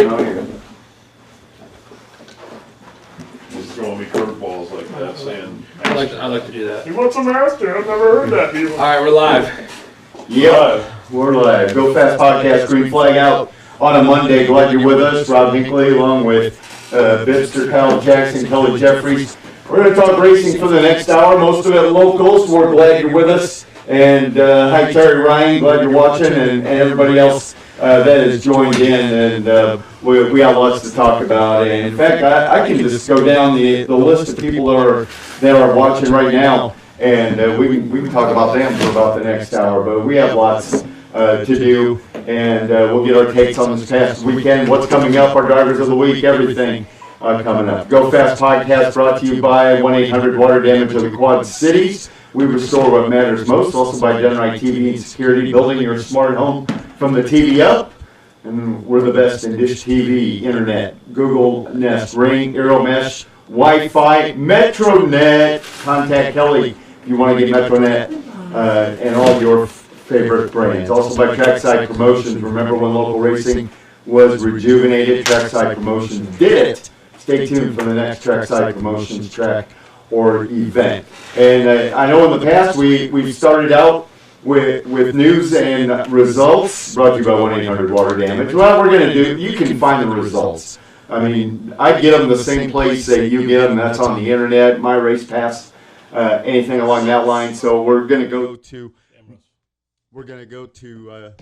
right? Just throwing me curveballs like that, saying. I like to do that. You want some Aston? I've never heard that before. All right, we're live. Yep, we're live. Go Fast Podcast, green flag out on a Monday. Glad you're with us. Rob Hinckley along with Bipster, Kyle Jackson, Kelly Jeffries. We're going to talk racing for the next hour, most of it local, so we're glad you're with us. And hi, Terry Ryan, glad you're watching, and everybody else that has joined in. And we have lots to talk about. And in fact, I can just go down the list of people that are watching right now. And we can talk about them for about the next hour, but we have lots to do, and we'll get our takes on this past weekend, what's coming up, our drivers of the week, everything coming up. Go Fast Podcast brought to you by 1-800 Water Damage of the Quad Cities. We restore what matters most, also by Dunright TV and Security, building your smart home from the TV up. And we're the best in dish TV, internet, Google Nest, Ring, Aeromesh, Wi-Fi, MetroNet. Contact Kelly if you want to get MetroNet and all your favorite brands. Also by Trackside Promotions. Remember when local racing was rejuvenated? Trackside Promotions did it. Stay tuned for the next Trackside Promotions track or event. And I know in the past we started out with news and results brought to you by 1-800 Water Damage. Well, we're going to do, you can find the results. I mean, I get them the same place that you get them. That's on the internet, My Race Pass. Anything along that line. So we're going to go to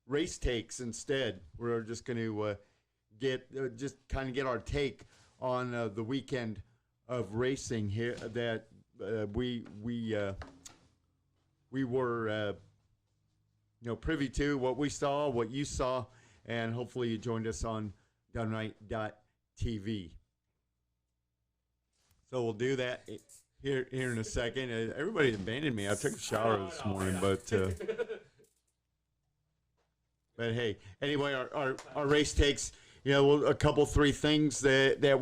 race takes instead. We're just going to get our take on the weekend of racing here that we were privy to, what we saw, what you saw, and hopefully you joined us on Dunright.tv. So we'll do that here in a second. Everybody abandoned me. I took a shower this morning, but hey, anyway, our race takes. A couple, three things that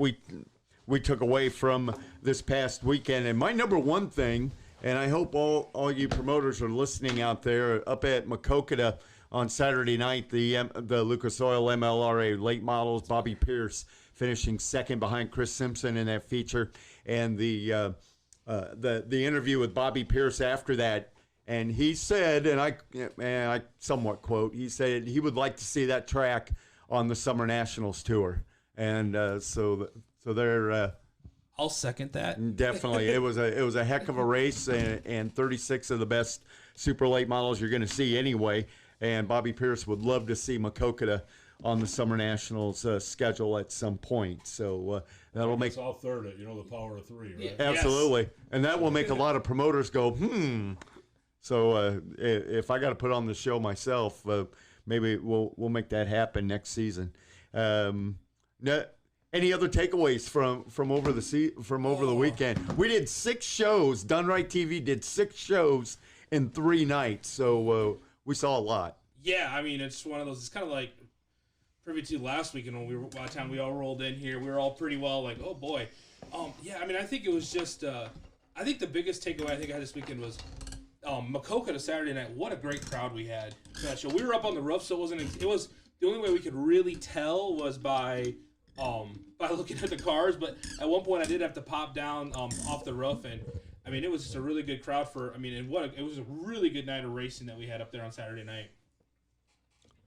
we took away from this past weekend. And my number one thing, and I hope all you promoters are listening out there, up at Maquoketa on Saturday night, the Lucas Oil MLRA late models, Bobby Pierce finishing second behind Chris Simpson in that feature. And the interview with Bobby Pierce after that, and he said, and I somewhat quote, he said he would like to see that track on the Summer Nationals tour, and so they're. I'll second that. Definitely, it was a heck of a race, and 36 of the best super late models you're going to see anyway. And Bobby Pierce would love to see Maquoketa on the Summer Nationals schedule at some point. So that'll make all third it, the power of three, right? Absolutely. Yes. And that will make a lot of promoters go, So if I got to put on the show myself, maybe we'll make that happen next season. Any other takeaways from over the weekend? We did 6 shows. Dunright TV did 6 shows in 3 nights. So we saw a lot. Yeah, I mean, it's one of those. It's kind of like privy to last weekend when by the time we all rolled in here, we were all pretty well like, oh boy. Yeah, I mean, I think it was just. I think the biggest takeaway I had this weekend was Maquoketa Saturday night. What a great crowd we had for that show. We were up on the roof, so it was the only way we could really tell was by looking at the cars. But at one point, I did have to pop down off the roof, and I mean, it was just a really good crowd it was a really good night of racing that we had up there on Saturday night.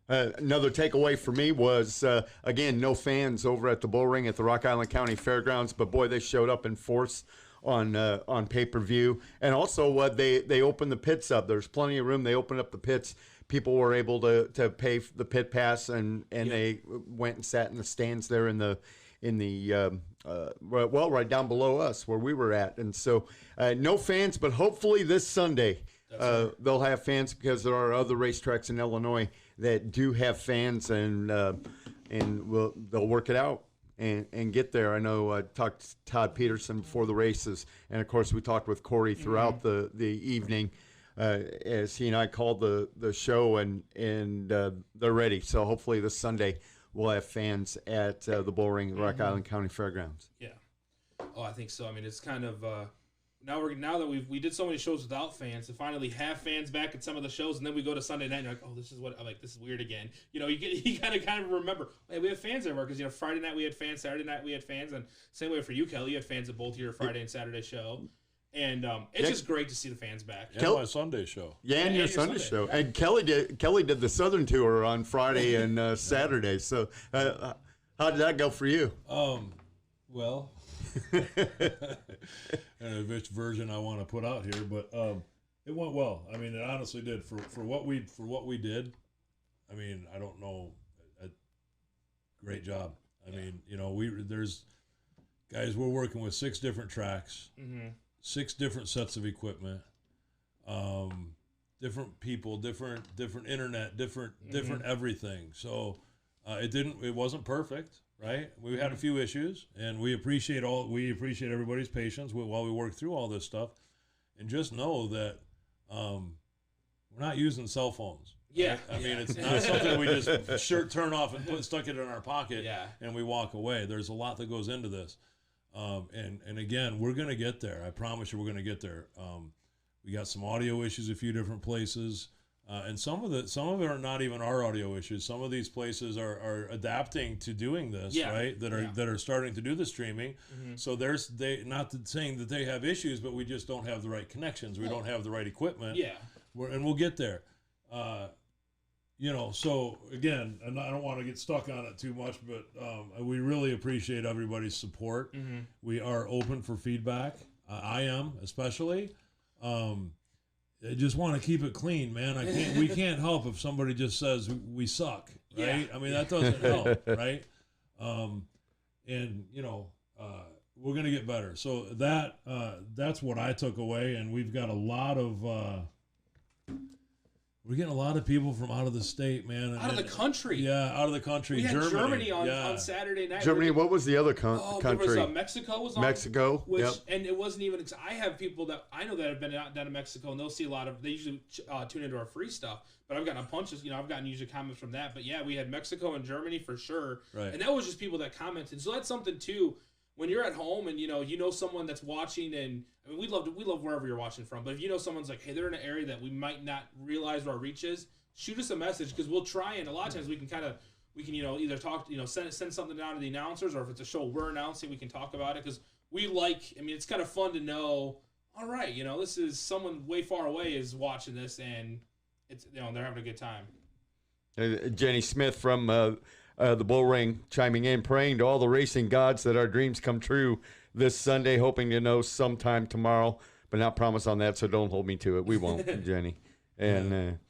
Another takeaway for me was, again, no fans over at the Bull Ring at the Rock Island County Fairgrounds, but boy, they showed up in force on pay-per-view. And also, they opened the pits up. There's plenty of room. They opened up the pits. People were able to pay the pit pass, and they went and sat in the stands there right down below us where we were at. And so, no fans, but hopefully this Sunday they'll have fans, because there are other racetracks in Illinois that do have fans, and they'll work it out and get there. I know I talked to Todd Peterson before the races, and of course we talked with Corey throughout the evening as he and I called the show, and they're ready. So hopefully this Sunday we'll have fans at the Bull Ring, Rock Island County Fairgrounds. Yeah. Oh, I think so. I mean, it's kind of now that we did so many shows without fans, to finally have fans back at some of the shows, and then we go to Sunday night and you're like, oh, this is weird again. You know, you kind of remember, hey, we have fans everywhere, because Friday night we had fans, Saturday night we had fans, and same way for you, Kelly, you had fans at both your Friday and Saturday show. And it's just great to see the fans back. And my Sunday show. Yeah, and your Sunday show. And Kelly did the Southern tour on Friday and Saturday. So how did that go for you? Well, and which version I want to put out here, but it went well. I mean, it honestly did for what we did. I mean, I don't know, a great job. I mean, there's guys, we're working with 6 different tracks, 6 different sets of equipment, different people, different internet, different everything. So it wasn't perfect. Right, we had a few issues, and we appreciate everybody's patience while we work through all this stuff, and just know that we're not using cell phones. Yeah, right? I mean, it's not something we just turn off and stuck it in our pocket, and we walk away. There's a lot that goes into this, and again, we're gonna get there. I promise you, we're gonna get there. We got some audio issues a few different places. And some of it are not even our audio issues. Some of these places are adapting to doing this, right? That are starting to do the streaming. So not saying that they have issues, but we just don't have the right connections. We don't have the right equipment. Yeah. And we'll get there. So again, and I don't want to get stuck on it too much, but we really appreciate everybody's support. We are open for feedback. I am, especially. I just want to keep it clean, man. We can't help if somebody just says we suck, right? I mean, that doesn't help, right? We're gonna get better. So that's what I took away, and we've got a lot of we're getting a lot of people from out of the state, man. Out of the country. Yeah, out of the country. We had Germany on Saturday night. Germany. What was the other country? There was, Mexico was on. Mexico. And it wasn't even. I have people that I know that have been down in Mexico, and they'll see a lot of. They usually tune into our free stuff. But I've gotten a bunch of. I've gotten usually comments from that. But yeah, we had Mexico and Germany for sure. Right. And that was just people that commented. So that's something too. When you're at home and you know someone that's watching, and I mean we love wherever you're watching from, but if you know someone's like, hey, they're in an area that we might not realize where our reach is, shoot us a message, because we'll try, and a lot of times we can either talk, send something down to the announcers, or if it's a show we're announcing, we can talk about it, because it's kind of fun to know, all right, this is someone way far away is watching this, and it's they're having a good time. Jenny Smith from the Bull Ring chiming in, praying to all the racing gods that our dreams come true this Sunday, hoping to know sometime tomorrow, but not promise on that, so don't hold me to it. We won't, Jenny. And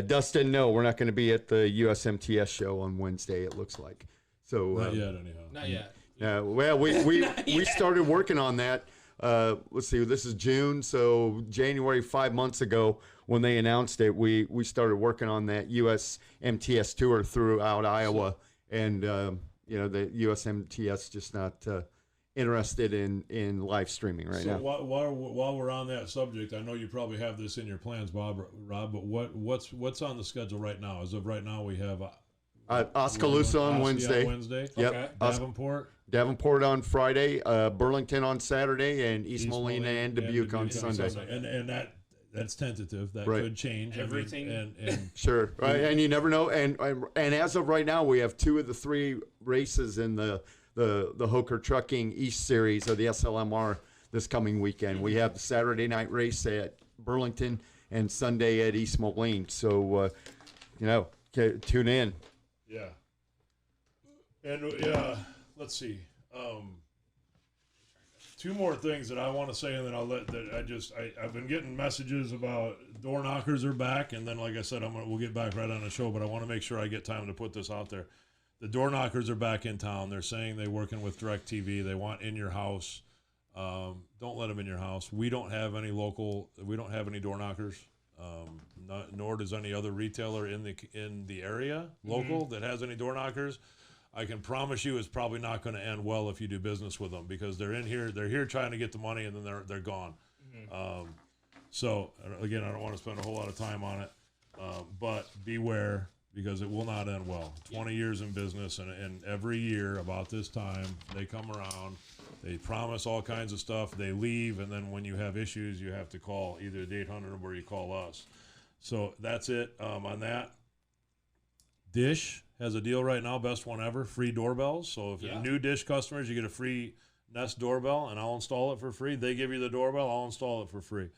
Dustin, no, we're not going to be at the USMTS show on Wednesday, it looks like. So not yet, anyhow. Not yet. Well, we started working on that. Let's see, this is June, so January, 5 months ago, when they announced it, we started working on that USMTS tour throughout Iowa, and the USMTS just not interested in live streaming right now. While we're on that subject, I know you probably have this in your plans, Rob, but what's on the schedule right now? As of right now, we have Oskaloosa on Wednesday. Yep. Okay. Davenport on Friday, Burlington on Saturday, and East Moline and Dubuque on Sunday. And that's tentative. That could change. Everything. And sure. Right. And you never know. And as of right now, we have 2 of the 3 races in the Hoker Trucking East Series of the SLMR this coming weekend. We have the Saturday night race at Burlington and Sunday at East Moline. So, tune in. Yeah. And let's see. 2 more things that I want to say, and then I'll let that. I've been getting messages about door knockers are back, and then like I said, we'll get back right on the show, but I want to make sure I get time to put this out there. The door knockers are back in town. They're saying they're working with DirecTV. They want in your house. Don't let them in your house. We don't have any door knockers. Nor does any other retailer in the area local that has any door knockers. I can promise you it's probably not going to end well if you do business with them, because they're here trying to get the money, and then they're gone. So again, I don't want to spend a whole lot of time on it, but beware, because it will not end well. 20 years in business, and every year about this time they come around They promise all kinds of stuff. They leave, and then when you have issues, you have to call either the 800 number or you call us. So that's it on that. Dish has a deal right now, best one ever, free doorbells. So if you're new Dish customers, you get a free Nest doorbell, and I'll install it for free. They give you the doorbell, I'll install it for free.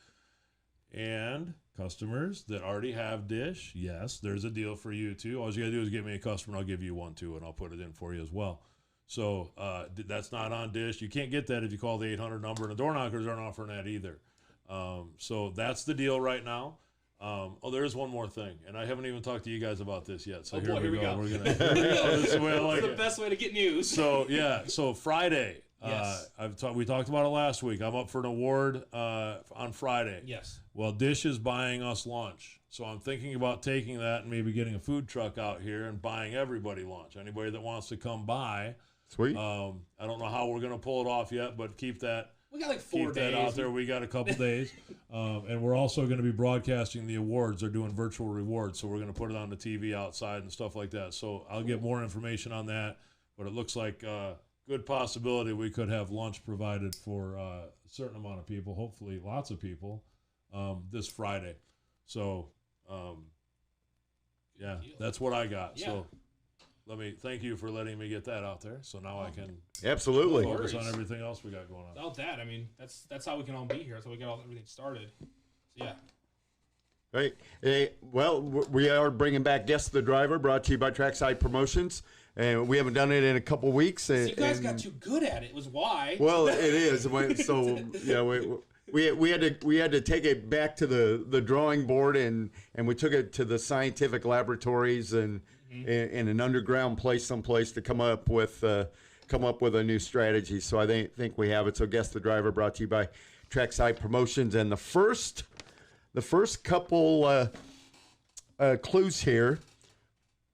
And customers that already have Dish, yes, there's a deal for you too. All you gotta do is give me a customer, I'll give you one too, and I'll put it in for you as well. So that's not on Dish. You can't get that if you call the 800 number, and the door knockers aren't offering that either. So that's the deal right now. There is one more thing, and I haven't even talked to you guys about this yet. So here we go. We're gonna. This is the way I like the best way to get news. So Friday. Yes. We talked about it last week. I'm up for an award on Friday. Yes. Well, Dish is buying us lunch, so I'm thinking about taking that and maybe getting a food truck out here and buying everybody lunch. Anybody that wants to come by. Sweet. I don't know how we're gonna pull it off yet, but keep that. We got like 4 days. Keep that out there. We got a couple days. And we're also going to be broadcasting the awards. They're doing virtual rewards, so we're going to put it on the TV outside and stuff like that. So I'll get more information on that, but it looks like good possibility we could have lunch provided for a certain amount of people, hopefully lots of people, this Friday. So, that's what I got. Yeah. So let me thank you for letting me get that out there. So now I can absolutely focus on everything else we got going on. Without that, I mean, that's how we can all be here. That's how we get everything started. So yeah. Right. Well, we are bringing back Guess the Driver, brought to you by Trackside Promotions, and we haven't done it in a couple weeks. So you guys got too good at it. Was why? Well, it is. So yeah, we had to take it back to the drawing board, and we took it to the scientific laboratories and in an underground place someplace to come up with a new strategy. So I think we have it. So Guess the Driver, brought to you by Trackside Promotions, and the first couple clues here.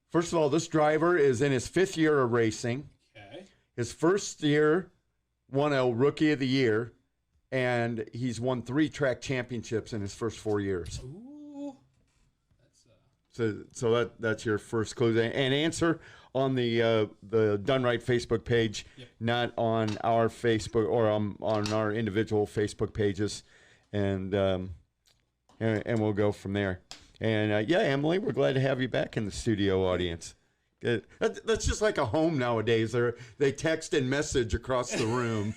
First of all, this driver is in his 5th year of racing. Okay. His first year won a Rookie of the Year, and he's won 3 track championships in his first 4 years. Ooh. So that's your first clue. And answer on the Done Right Facebook page, not on our Facebook or on our individual Facebook pages, and we'll go from there. And Emily, we're glad to have you back in the studio audience. That's just like a home nowadays. They text and message across the room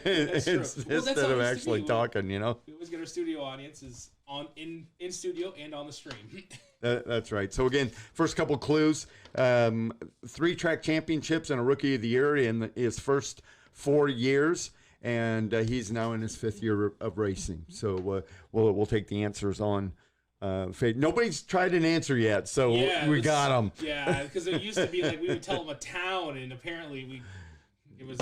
instead of actually talking. You know, we always get our studio audiences in studio and on the stream. That's right. So again, first couple clues: 3 track championships and a Rookie of the Year in his first 4 years, and he's now in his 5th year of racing. So we'll take the answers on. Nobody's tried an answer yet, so we got them. Yeah, because it used to be like we would tell them a town, and apparently it was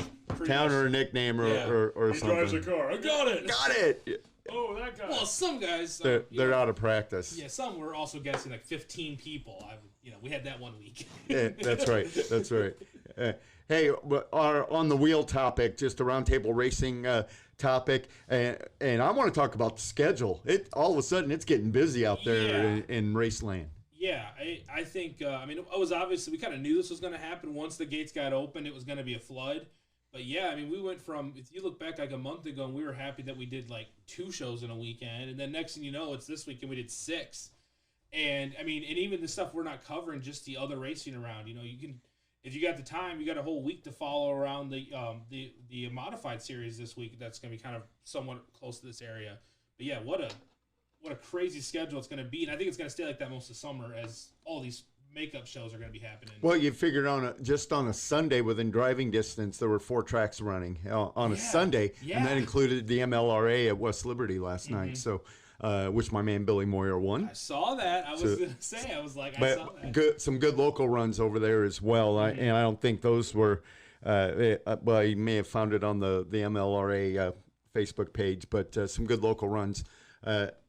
town or a nickname or He something. drives a car. I got it. Got it. Oh, that guy. Well, some guys they're out of practice. Yeah, some were also guessing like 15 people. We had that one week. Yeah, that's right. That's right. Hey, on the wheel topic, just a roundtable racing topic, and I want to talk about the schedule. All of a sudden it's getting busy out there in Raceland. Yeah, I think it was obviously we kind of knew this was going to happen once the gates got open. It was going to be a flood. But yeah, I mean, we went from, if you look back like a month ago, and we were happy that we did like 2 shows in a weekend, and then next thing you know, it's this weekend we did 6. And I mean, and even the stuff we're not covering, just the other racing around. You know, you can, if you got the time, you got a whole week to follow around the modified series this week. That's going to be kind of somewhat close to this area. But yeah, what a crazy schedule it's going to be, and I think it's going to stay like that most of summer as all these makeup shows are going to be happening. Well, you figured just on a Sunday within driving distance, there were 4 tracks running on a Sunday, and that included the MLRA at West Liberty last night. So, which my man Billy Moyer won. I saw that. I was going to say, I saw that. Some good local runs over there as well, and I don't think those were. Well, you may have found it on the MLRA Facebook page, but some good local runs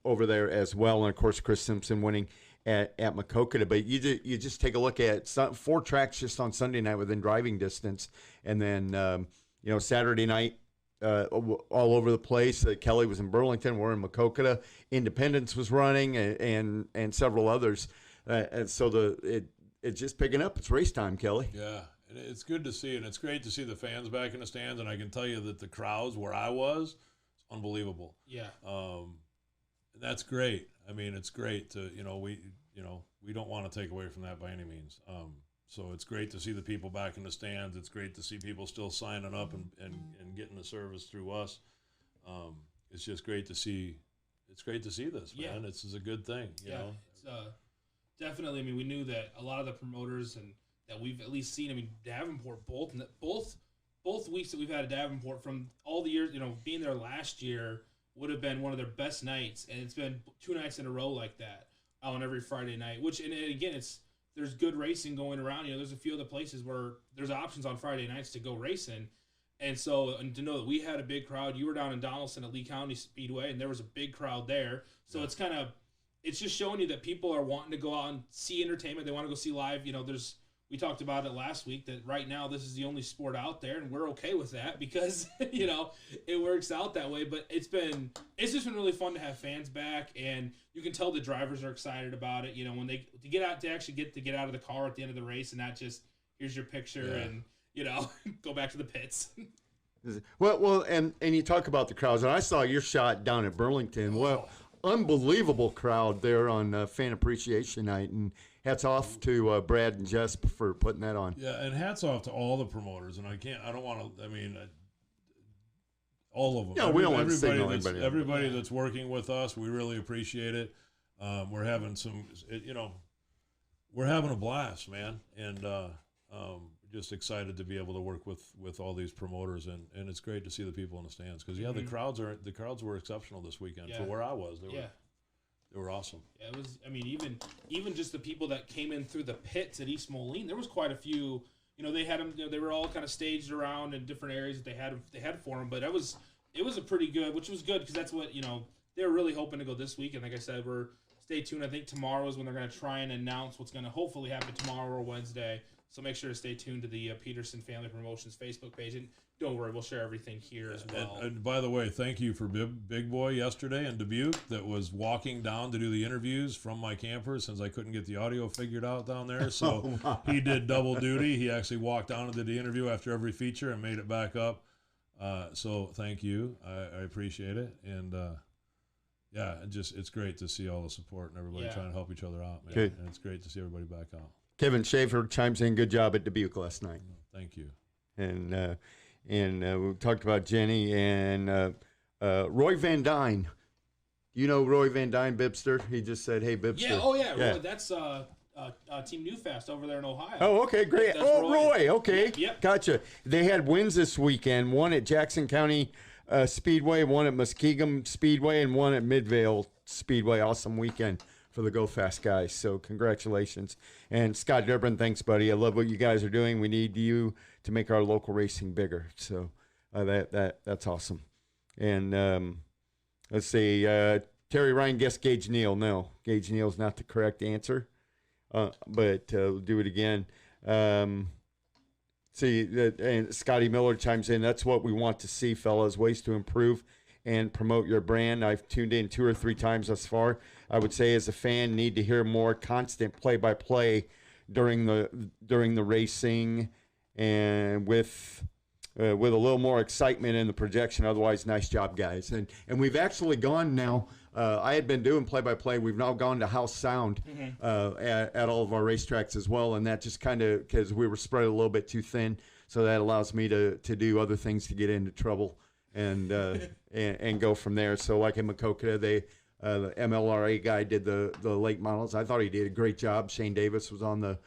over there as well, and of course Chris Simpson winning at Maquoketa. But you just take a look at 4 tracks just on Sunday night within driving distance, and then Saturday night all over the place. Kelly was in Burlington, we're in Maquoketa, Independence was running, and several others, and so it's just picking up. It's race time, Kelly. Yeah, And it's good to see, and it's great to see the fans back in the stands. And I can tell you that the crowds where I was, it's unbelievable. Yeah. And that's great. I mean, it's great to we don't want to take away from that by any means. So it's great to see the people back in the stands. It's great to see people still signing up and getting the service through us. It's just great to see. It's great to see this, man. This is a good thing. You know? It's definitely. I mean, we knew that a lot of the promoters and that we've at least seen. I mean, Davenport both weeks that we've had at Davenport from all the years, being there last year would have been one of their best nights, and it's been 2 nights in a row like that on every Friday night. Which, and again, there's good racing going around. There's a few other places where there's options on Friday nights to go racing. And so, and to know that we had a big crowd, you were down in Donaldson at Lee County Speedway, and there was a big crowd there. So it's just showing you that people are wanting to go out and see entertainment. They want to go see live. We talked about it last week that right now this is the only sport out there, and we're okay with that because it works out that way. But it's just been really fun to have fans back, and you can tell the drivers are excited about it. When they actually get out of the car at the end of the race, and not just here's your picture and go back to the pits. Well, and you talk about the crowds, and I saw your shot down at Burlington. Well, unbelievable crowd there on Fan Appreciation Night, and hats off to Brad and Jess for putting that on. Yeah, and hats off to all the promoters, and all of them. Yeah, we don't want to signal anybody. Everybody that's working with us, we really appreciate it. We're having we're having a blast, man, and just excited to be able to work with all these promoters, and it's great to see the people in the stands because the crowds were exceptional this weekend for where I was. They were awesome. Yeah, it was. I mean, even just the people that came in through the pits at East Moline, there was quite a few. They had them. They were all kind of staged around in different areas that they had for them. But it was a pretty good, which was good because that's what they were really hoping to go this week. And like I said, stay tuned. I think tomorrow is when they're going to try and announce what's going to hopefully happen tomorrow or Wednesday. So make sure to stay tuned to the Peterson Family Promotions Facebook page. And don't worry, we'll share everything here as well. And by the way, thank you for Big Boy yesterday in Dubuque that was walking down to do the interviews from my camper since I couldn't get the audio figured out down there. So he did double duty. He actually walked down and did the interview after every feature and made it back up. So thank you. I appreciate it. And it's great to see all the support and everybody trying to help each other out, man. Good. And it's great to see everybody back out. Kevin Schaefer chimes in. Good job at Dubuque last night. Thank you. And we talked about Jenny and Roy Van Dyne. You know Roy Van Dyne, Bibster? He just said, "Hey, Bibster." Yeah. Oh yeah. Roy, that's Team Newfast over there in Ohio. Oh, okay, great. That's Roy. Okay, Yep. Gotcha. They had wins this weekend. One at Jackson County Speedway, one at Muskegon Speedway, and one at Midvale Speedway. Awesome weekend for the Go Fast guys. So congratulations. And Scott Durbin, thanks, buddy. I love what you guys are doing. We need you to make our local racing bigger. So that's awesome. And let's see. Terry Ryan guessed Gage Neal. No, Gage Neal's not the correct answer. But we'll do it again. And Scotty Miller chimes in. That's what we want to see, fellas. Ways to improve and promote your brand. I've tuned in 2 or 3 times thus far. I would say as a fan, need to hear more constant play-by-play during the racing, and with a little more excitement in the projection. Otherwise, nice job, guys. And we've actually gone now. I had been doing play-by-play. We've now gone to house sound at all of our racetracks as well, and that just kind of because we were spread a little bit too thin, so that allows me to do other things to get into trouble and go from there. So like in Makokata, the MLRA guy did the late models. I thought he did a great job. Shane Davis was on the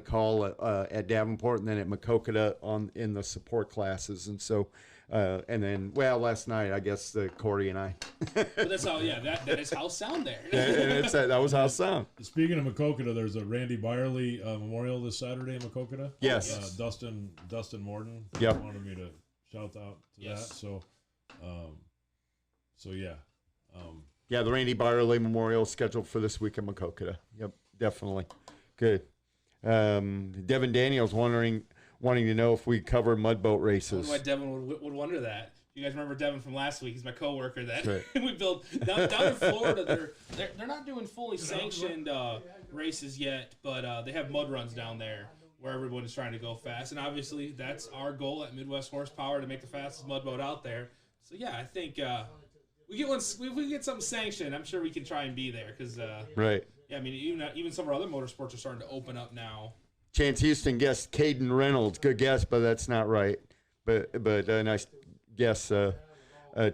call at Davenport, and then at Makokata in the support classes. And so and then last night I guess Corey and I. But that's how that is house sound there. That was house sound. Speaking of Makokata, there's a Randy Byerly memorial this Saturday in Makokata. Yes. Dustin Morden wanted me to shout out to that. So yeah. The Randy Byerly Memorial scheduled for this week in Makokata. Yep, definitely. Good. Devin Daniels wanting to know if we cover mud boat races. I wonder why Devin would wonder that. You guys remember Devin from last week? He's my coworker that right. we built down in Florida. They're not doing fully sanctioned races yet, but they have mud runs down there where everyone is trying to go fast. And obviously, that's our goal at Midwest Horsepower, to make the fastest mud boat out there. So, yeah, I think if we get something sanctioned, I'm sure we can try and be there. Because, Right. yeah, I mean, even some of our other motorsports are starting to open up now. Chance Houston guessed Caden Reynolds. Good guess, but that's not right. But a nice guess,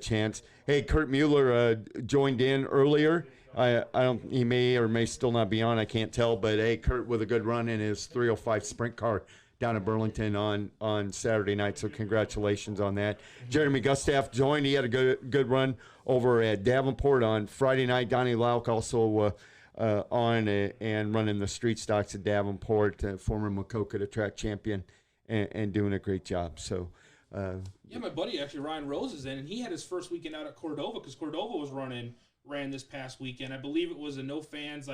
Chance. Hey, Kurt Mueller joined in earlier. I don't. He may or may still not be on. I can't tell. But hey, Kurt with a good run in his 305 sprint car down in Burlington on Saturday night. So congratulations on that. Jeremy Gustav joined. He had a good run over at Davenport on Friday night. Donnie Lauk also on and running the street stocks at Davenport. Former Maquoketa track champion and doing a great job. So. Yeah, my buddy actually Ryan Rose is in, and he had his first weekend out at Cordova because Cordova ran this past weekend. I believe it was a no fans,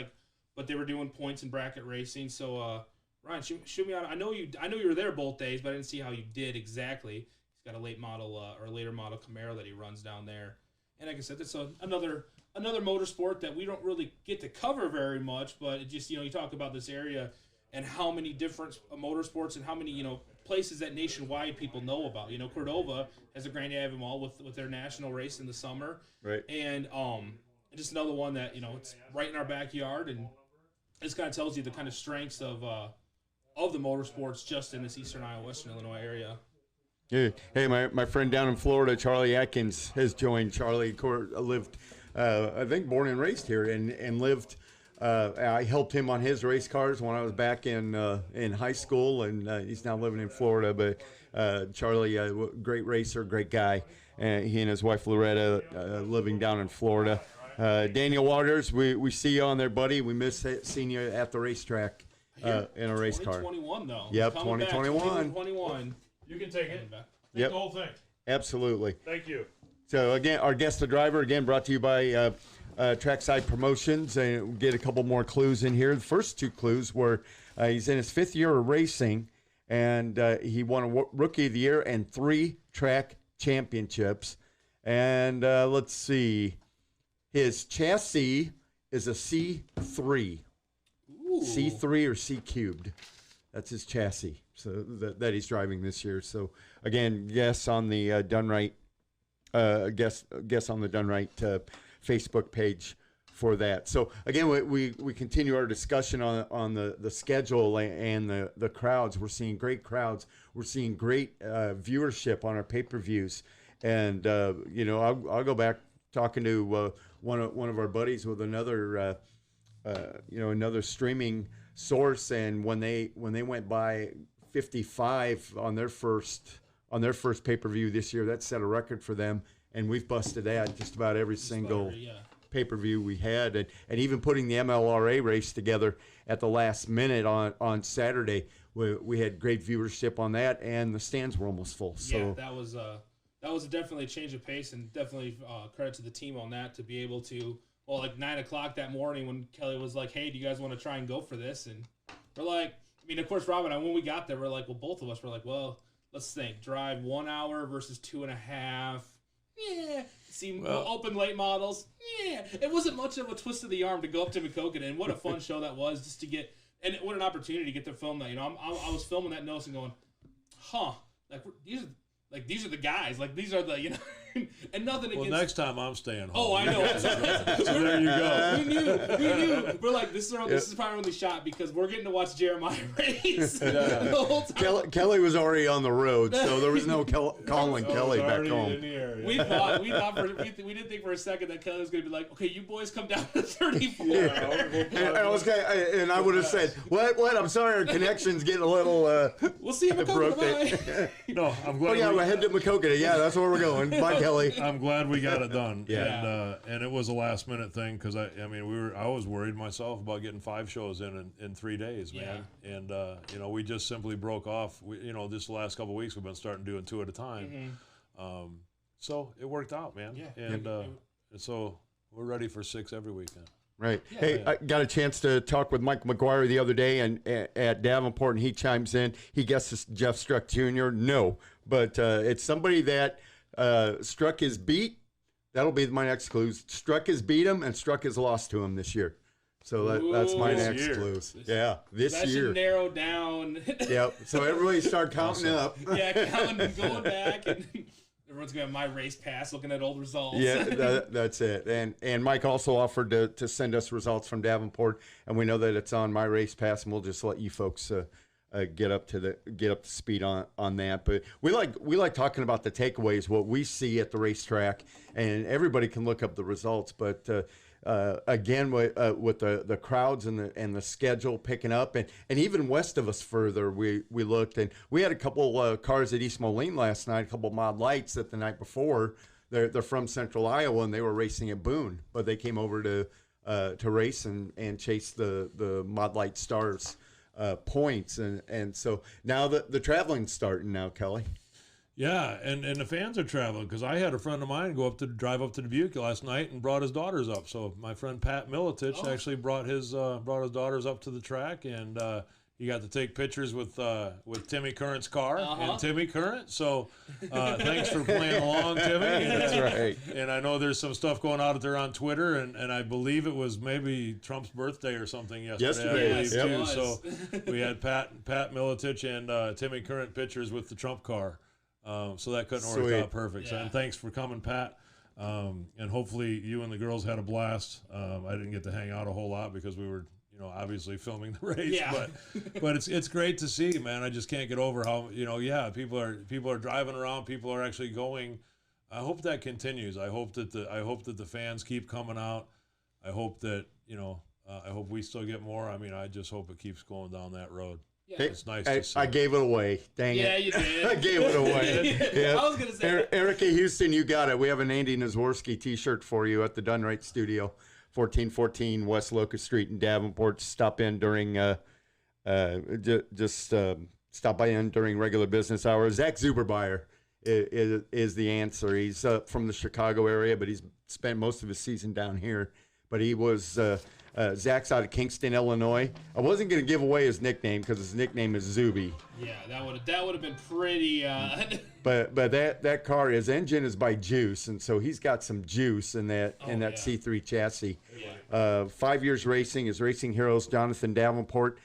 but they were doing points and bracket racing. So Ryan, shoot me out. I know you were there both days, but I didn't see how you did exactly. He's got a later model Camaro that he runs down there, and like I said, it's another motorsport that we don't really get to cover very much. But it just you talk about this area and how many different motorsports and how many places that nationwide people know about. Cordova has a Grand Avenue Mall with their national race in the summer. Right. And just another one that, it's right in our backyard, and this kind of tells you the kind of strengths of the motorsports just in this eastern Iowa, western Illinois area. Yeah. Hey, my friend down in Florida, Charlie Atkins, has joined. Charlie lived, I think, born and raised here and lived. I helped him on his race cars when I was back in high school, and he's now living in Florida. But Charlie, great racer, great guy. He and his wife Loretta living down in Florida. Daniel Waters, we see you on there, buddy. We miss seeing you at the racetrack in a race car. 2021 though. Yep, 2021. 2021. You can take it. Take Yep. the whole thing. Absolutely. Thank you. So again, our guest the driver again brought to you by Trackside Promotions, and we'll get a couple more clues in here. The first two clues were he's in his 5th year of racing, and he won a Rookie of the Year and 3 track championships. And let's see, his chassis is a C3. Ooh. C3 or C cubed. That's his chassis. So that he's driving this year. So again, guess on the Dunright. Guess on the Dunright Facebook page for that. So again, we continue our discussion on the schedule and the crowds. We're seeing great crowds. We're seeing great viewership on our pay-per-views. And I'll go back talking to one of our buddies with another another streaming source, and when they went by 55 on their first pay-per-view this year, that set a record for them, and we've busted that just about every single pay-per-view we had, and even putting the MLRA race together at the last minute on Saturday, we had great viewership on that, and the stands were almost full. So yeah, that was definitely a change of pace, and definitely credit to the team on that to be able to. Well, like 9 o'clock that morning when Kelly was like, "Hey, do you guys want to try and go for this?" And we're like, of course, Rob and I, when we got there, we're like, well, both of us were like, well, let's think, drive 1 hour versus 2.5. Yeah. Open late models. Yeah. It wasn't much of a twist of the arm to go up to Maquoketa, and what a fun show that was just to get, and what an opportunity to get to film that. I was filming that nose and going, huh, these are the guys. Like, these are the, and nothing against. Well, next time I'm staying home. Oh, I know. So there you go. We knew. We're like, this is probably only shot because we're getting to watch Jeremiah race the whole time. Kelly was already on the road, so there was no calling Kelly back home. We didn't think for a second that Kelly was going to be like, okay, you boys come down to 34. And I would have said, what? I'm sorry, our connection's getting a little. We'll see you at Maquoketa. No, I'm glad. Oh yeah, we're headed to Maquoketa. Yeah, that's where we're going. Bye, Kelly. I'm glad we got it done. Yeah. And it was a last minute thing because I was worried myself about getting 5 shows in 3 days, man. Yeah. And we just simply broke off. Just the last couple of weeks we've been starting doing 2 at a time. Mm-hmm. So it worked out, man. Yeah. And so we're ready for 6 every weekend. Right. Yeah, hey, I got a chance to talk with Mike McGuire the other day and at Davenport, and he chimes in. He guesses Jeff Struck Jr. No, but it's somebody that Struck has beat. That'll be my next clue. Struck has beat him, and Struck has lost to him this year. So that's my Ooh. next This year. clues. Yeah, this That year. should narrow down. Yep. So everybody start counting up. Yeah, counting and going back, and everyone's gonna have my race pass, looking at old results. Yeah, that's it. And Mike also offered to send us results from Davenport, and we know that it's on my race pass, and we'll just let you folks get up to speed on that. But we like talking about the takeaways, what we see at the racetrack, and everybody can look up the results. But again, with the crowds and the schedule picking up, and even west of us further, we looked, and we had a couple cars at East Moline last night, a couple Mod Lights that the night before. They're from Central Iowa, and they were racing at Boone, but they came over to race and chase the Mod Light Stars points, and so now the traveling's starting now, Kelly. Yeah, and the fans are traveling, because I had a friend of mine drive up to Dubuque last night and brought his daughters up. So my friend Pat Militich actually brought his daughters up to the track, and he got to take pictures with Timmy Current's car and Timmy Current. So thanks for playing along, Timmy. That's right. And I know there's some stuff going out there on Twitter, and I believe it was maybe Trump's birthday or something yesterday. I believe, Yep. too. So we had Pat Militich and Timmy Current pictures with the Trump car. So that couldn't work out perfect. Yeah. And thanks for coming, Pat. And hopefully you and the girls had a blast. I didn't get to hang out a whole lot because we were, obviously filming the race. Yeah. But it's great to see, man. I just can't get over how people are driving around. People are actually going. I hope that continues. I hope that the fans keep coming out. I hope that I hope we still get more. I mean, I just hope it keeps going down that road. Yeah. It's nice to see. I gave it away. Dang it. Yeah, you did. I gave it away. Yeah. I was gonna say. Erica Houston, you got it. We have an Andy Nazworski T-shirt for you at the Dunright Studio, 1414 West Locust Street in Davenport. Stop in during stop by in during regular business hours. Zach Zubermeyer is the answer. He's from the Chicago area, but he's spent most of his season down here. But he was Zach's out of Kingston, Illinois. I wasn't going to give away his nickname because his nickname is Zuby. Yeah, that would have been pretty. But that car, his engine is by Juice, and so he's got some juice in that C3 chassis. Yeah. 5 years racing, his racing heroes, Jonathan Davenport.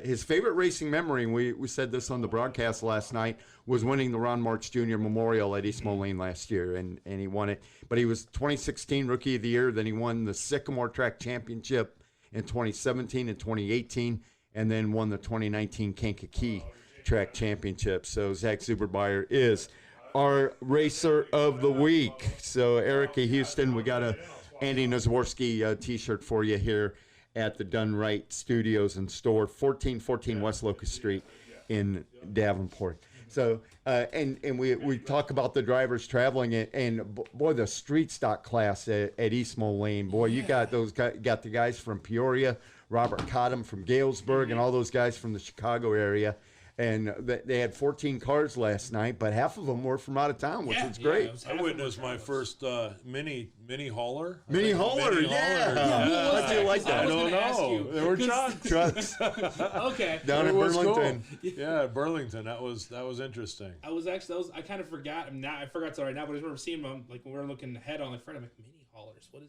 His favorite racing memory, and we said this on the broadcast last night, was winning the Ron March Jr. Memorial at East Moline last year, and he won it. But he was 2016 Rookie of the Year. Then he won the Sycamore Track Championship in 2017 and 2018, and then won the 2019 Kankakee Track Championship. So Zach Zubermeyer is our Racer of the Week. So Erica Houston, we got a Andy Nazworski T-shirt for you here at the Dunright Studios and Store, 1414 West Locust Street in Davenport. So, and we talk about the drivers traveling, and boy, the street stock class at East Moline, boy, you got those got the guys from Peoria, Robert Cottom from Galesburg, and all those guys from the Chicago area. And they had 14 cars last night, but half of them were from out of town, which is great. I witnessed my first mini hauler. Mini hauler, yeah. How'd you like that? I don't know. They were trucks. Okay. Down in Burlington. Cool. Yeah, Burlington. That was interesting. I kind of forgot. I forgot to right now, but I remember seeing them like when we were looking ahead on the front. I'm like, mini haulers. What is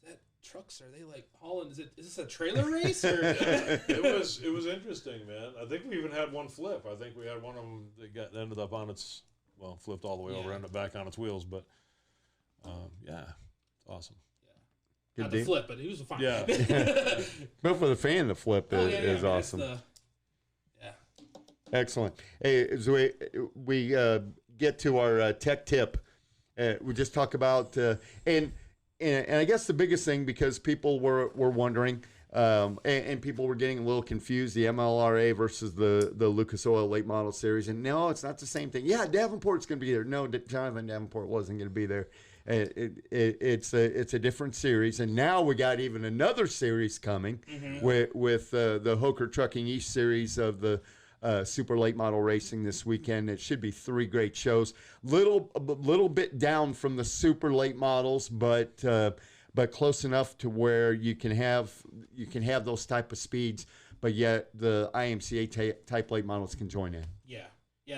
that? Trucks? Are they like hauling? Is this a trailer race? Or? It was interesting, man. I think we even had one flip. I think we had one of them that ended up on its flipped all the way over, ended up back on its wheels. But yeah, it's awesome. Yeah, not the flip, but he was fine. Yeah, but for the fan, the flip is awesome. Excellent. Hey, as we get to our tech tip, we just talk about and I guess the biggest thing, because people were wondering, and people were getting a little confused, the MLRA versus the Lucas Oil Late Model Series, and no, it's not the same thing. Yeah, Davenport's going to be there. No, Jonathan Davenport wasn't going to be there. It's a different series, and now we got even another series coming with the Hoker Trucking East Series of the Super Late Model Racing this weekend. It should be 3 great shows. A little bit down from the Super Late Models, but close enough to where you can have those type of speeds, but yet the IMCA type late models can join in. Yeah.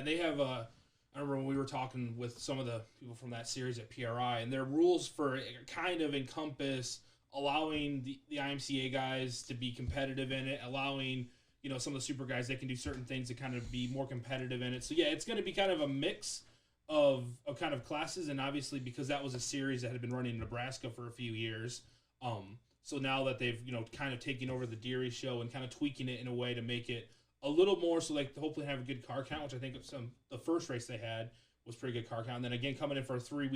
They have. I remember when we were talking with some of the people from that series at PRI, and their rules for kind of encompass allowing the IMCA guys to be competitive in it, allowing some of the super guys that can do certain things to kind of be more competitive in it. So yeah, it's going to be kind of a mix of kind of classes, and obviously because that was a series that had been running in Nebraska for a few years. So now that they've kind of taken over the Deary show and kind of tweaking it in a way to make it a little more so like hopefully have a good car count, which I think the first race they had was pretty good car count. And then again coming in for a 3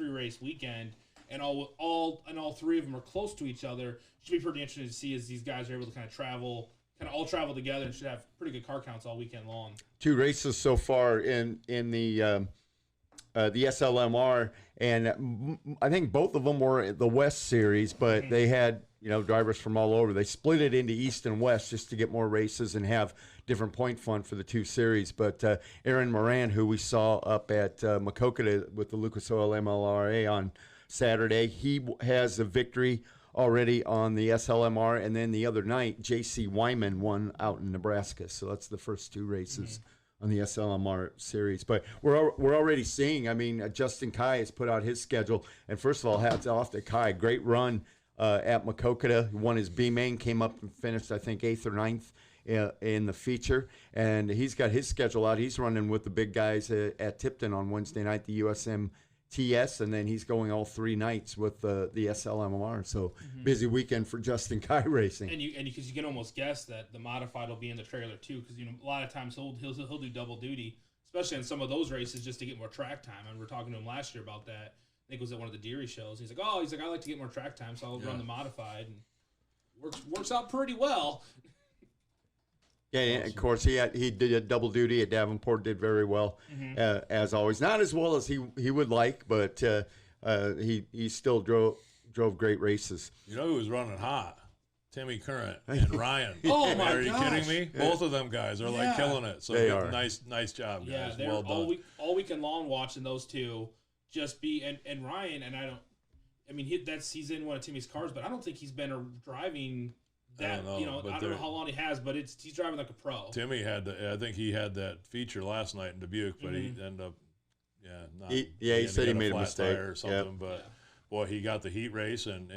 race weekend, and all three of them are close to each other. Should be pretty interesting to see as these guys are able to kind of all travel together, and should have pretty good car counts all weekend long. 2 races so far in the SLMR, and I think both of them were the West Series, but they had drivers from all over. They split it into East and West just to get more races and have different point fun for the 2 series. But Aaron Moran, who we saw up at Maquoketa with the Lucas Oil MLRA on Saturday, he has a victory already on the SLMR, and then the other night J.C. Wyman won out in Nebraska. So that's the first 2 races on the SLMR series. But we're already seeing, Justin Kai has put out his schedule, and first of all, hats off to Kai. Great run at Maquoketa. He won his B main, came up and finished I think 8th or 9th in the feature, and he's got his schedule out. He's running with the big guys at Tipton on Wednesday night, the USM TS, and then he's going all 3 nights with the SLMR. So busy weekend for Justin Kai Racing. And because you can almost guess that the modified will be in the trailer too, because a lot of times he'll do double duty, especially in some of those races just to get more track time. And we're talking to him last year about that. I think it was at one of the Deary shows. He's like, I like to get more track time, so I'll run the modified, and works out pretty well. Yeah, and of course he did a double duty at Davenport, did very well as always. Not as well as he would like, but he still drove great races. Who was running hot? Timmy Current and Ryan. Oh my Are you gosh. kidding me? Both of them guys are like killing it. So They are. nice job, Yeah, guys. they're Well done. all weekend long watching those two just be and Ryan, and he's in one of Timmy's cars, but I don't think he's been driving that. I don't know, how long he has, but he's driving like a pro. Timmy I think he had that feature last night in Dubuque, but he ended up not. He said he made a flat mistake tire or something, but. Boy, he got the heat race, and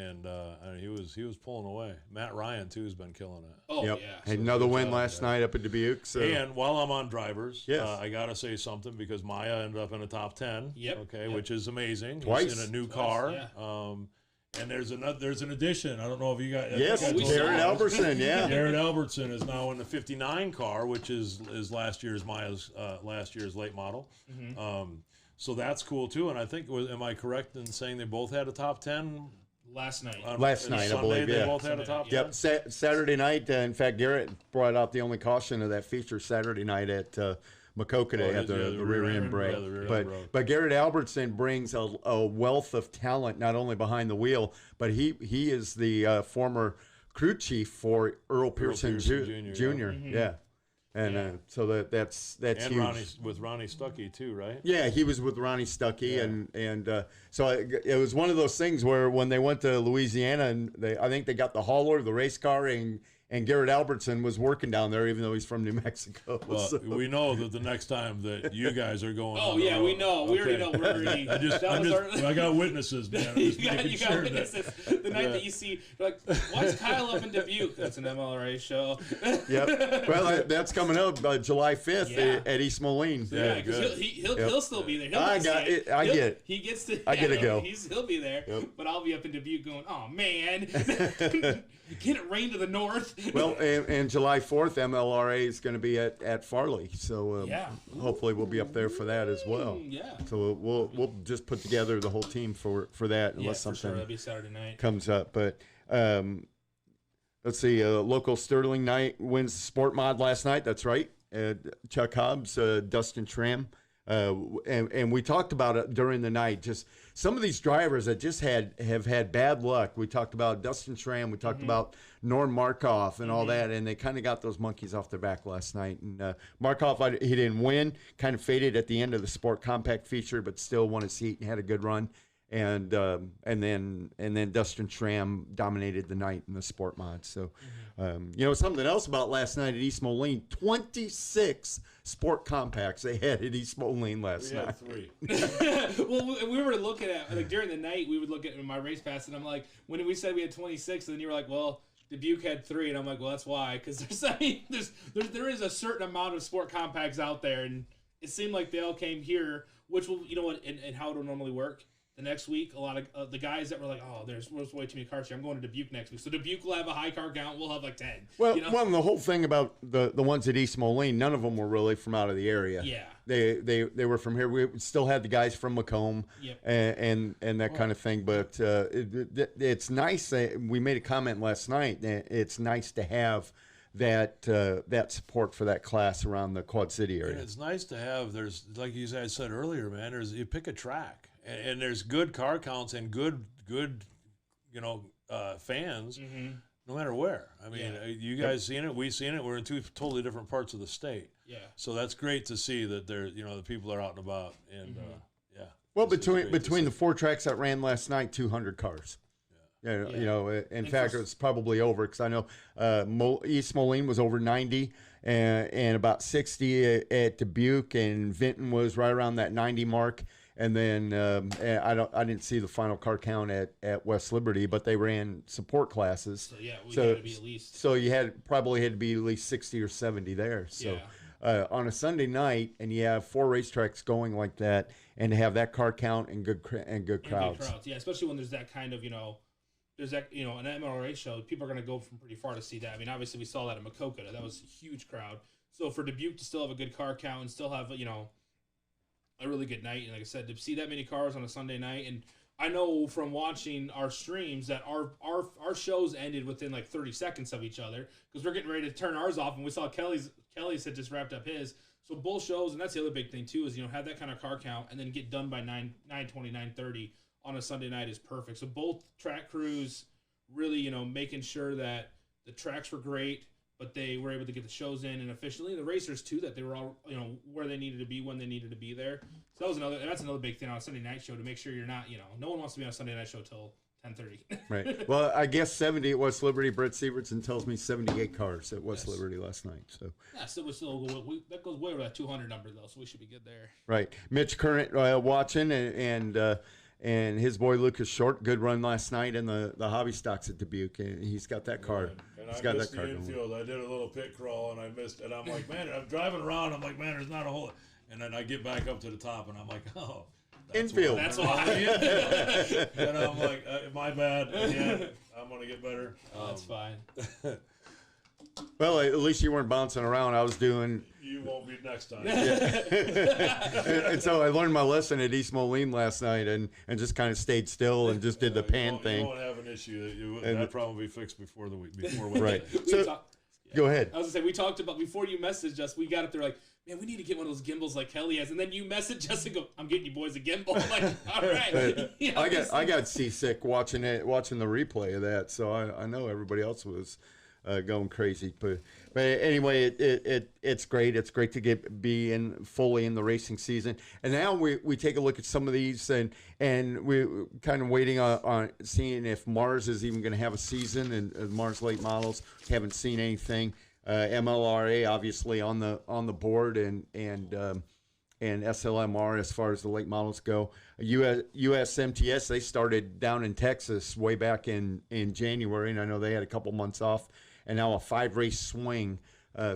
he was pulling away. Matt Ryan too has been killing it. Oh Yep. yeah, Had another win last night up at Dubuque. So. And while I'm on drivers, Yes. I gotta say something because Maya ended up in the top 10. Yep. Okay, which is amazing. Twice. He's in a new Twice, car. yeah. And there's an addition. I don't know if you guys. Yes, I think I told Garrett you. Albertson. Yeah. Garrett Albertson is now in the 59 car, which is last year's Maya's last year's late model. So that's cool too. And I think am I correct in saying they both had a top 10 last night? Last night, I Sunday, believe, they yeah. both had a top 10. Yep, Saturday night. In fact, Garrett brought out the only caution of that feature Saturday night at Maquoketa had the rear end brake. Yeah, the rear end broke. But Garrett Albertson brings a wealth of talent, not only behind the wheel, but he is the former crew chief for Earl Pearson Jr. Yeah. And so that's And huge. with Ronnie Stuckey too, right? Yeah, he was with Ronnie Stuckey, and so it was one of those things where when they went to Louisiana, and I think they got the hauler, the race car, and Garrett Albertson was working down there, even though he's from New Mexico. Well, so. we know that the next time that you guys are going. Oh on the yeah, road, we know. We already know. We're already. I got witnesses, man. you got witnesses. The night that you see, you're like, why is Kyle up in Dubuque? That's an MLRA show. Yep. Well, that's coming up July 5th at East Moline. Yeah, because he'll still be there. I get it. He gets to. I get to go. He'll be there. Yep. But I'll be up in Dubuque going, oh man, can it rain to the north? Well, and July 4th, MLRA is going to be at Farley, so hopefully we'll be up there for that as well. Yeah. So we'll just put together the whole team for that unless for sure. something That'll be Saturday night. comes up. But let's see, local Sterling night wins Sport Mod last night. That's right. Chuck Hobbs, Dustin Tram. And we talked about it during the night. Just some of these drivers that just have had bad luck. We talked about Dustin Schramm. We talked about Norm Markoff and all that, and they kind of got those monkeys off their back last night. And Markoff, he didn't win. Kind of faded at the end of the Sport Compact feature, but still won his heat and had a good run. and then Dustin Schramm dominated the night in the sport mod. So, something else about last night at East Moline, 26 sport compacts they had at East Moline last We night. had 3. Well, we were looking at, like, during the night, we would look at my race pass, and I'm like, when we said we had 26, and then you were like, well, Dubuque had 3, and I'm like, well, that's why, because there is a certain amount of sport compacts out there, and it seemed like they all came here, which will, and how it'll normally work. The next week, a lot of the guys that were like, oh, there's way too many cars here. I'm going to Dubuque next week. So Dubuque will have a high car count. We'll have like 10. Well, the whole thing about the ones at East Moline, none of them were really from out of the area. Yeah. They were from here. We still had the guys from Macomb and that kind of thing. But it's nice. We made a comment last night. It's nice to have that support for that class around the Quad City area. And it's nice to have. There's, like you guys said earlier, man. You pick a track, and there's good car counts and good fans, no matter where. I mean, you guys seen it, we seen it. We're in 2 totally different parts of the state. Yeah. So that's great to see that there, the people are out and about, and Well, between the 4 tracks that ran last night, 200 cars. In fact, it's probably over, because I know East Moline was over 90 and about 60 at Dubuque, and Vinton was right around that 90 mark. And then I didn't see the final car count at West Liberty, but they ran support classes. So we had to be at least. So you probably had to be at least 60 or 70 there. So on a Sunday night, and you have 4 racetracks going like that, and to have that car count and good crowds. Yeah, especially when there's that kind of there's that an MLRA show. People are going to go from pretty far to see that. I mean, obviously we saw that at Makokata. That was a huge crowd. So for Dubuque to still have a good car count and still have a really good night, and like I said, to see that many cars on a Sunday night, and I know from watching our streams that our shows ended within like 30 seconds of each other, because we're getting ready to turn ours off, and we saw Kelly's had just wrapped up his. So both shows, and that's the other big thing too, is have that kind of car count and then get done by 9:20, 9:30 on a Sunday night is perfect. So both track crews really making sure that the tracks were great, but they were able to get the shows in and efficiently. The racers too, that they were all where they needed to be when they needed to be there. So that's another big thing on a Sunday night show, to make sure you're not no one wants to be on a Sunday night show till 10:30. Right. Well, I guess 70 at West Liberty. Brett Sievertson tells me 78 cars at West Liberty last night. So that goes way over that 200 number though, so we should be good there. Right. Mitch Current watching, and his boy Lucas Short, good run last night in the hobby stocks at Dubuque. And he's got that car. And he's I got missed that car the infield. I did a little pit crawl, and I missed it. I'm like, man, I'm driving around. I'm like, man, there's not a hole. And then I get back up to the top, and I'm like, oh. Infield. That's why. And I'm like, my bad. Again, I'm going to get better. That's fine. Well, at least you weren't bouncing around. I was doing. You won't be next time. and so I learned my lesson at East Moline last night, and just kind of stayed still and just did the pan thing. You won't have an issue. That problem will be fixed before the week. Before right. So, go ahead. I was gonna say, we talked about, before you messaged us, we got up there like, man, we need to get one of those gimbals like Kelly has, and then you message us and go, I'm getting you boys a gimbal. I'm like, all right. I got seasick watching the replay of that, so I know everybody else was going crazy, but anyway, it's great. It's great to be fully in the racing season, and now we take a look at some of these, and we're kind of waiting on seeing if Mars is even going to have a season, and Mars late models haven't seen anything. MLRA obviously on the board, and SLMR as far as the late models go. USMTS, they started down in Texas way back in January, and I know they had a couple months off, and now a 5-race swing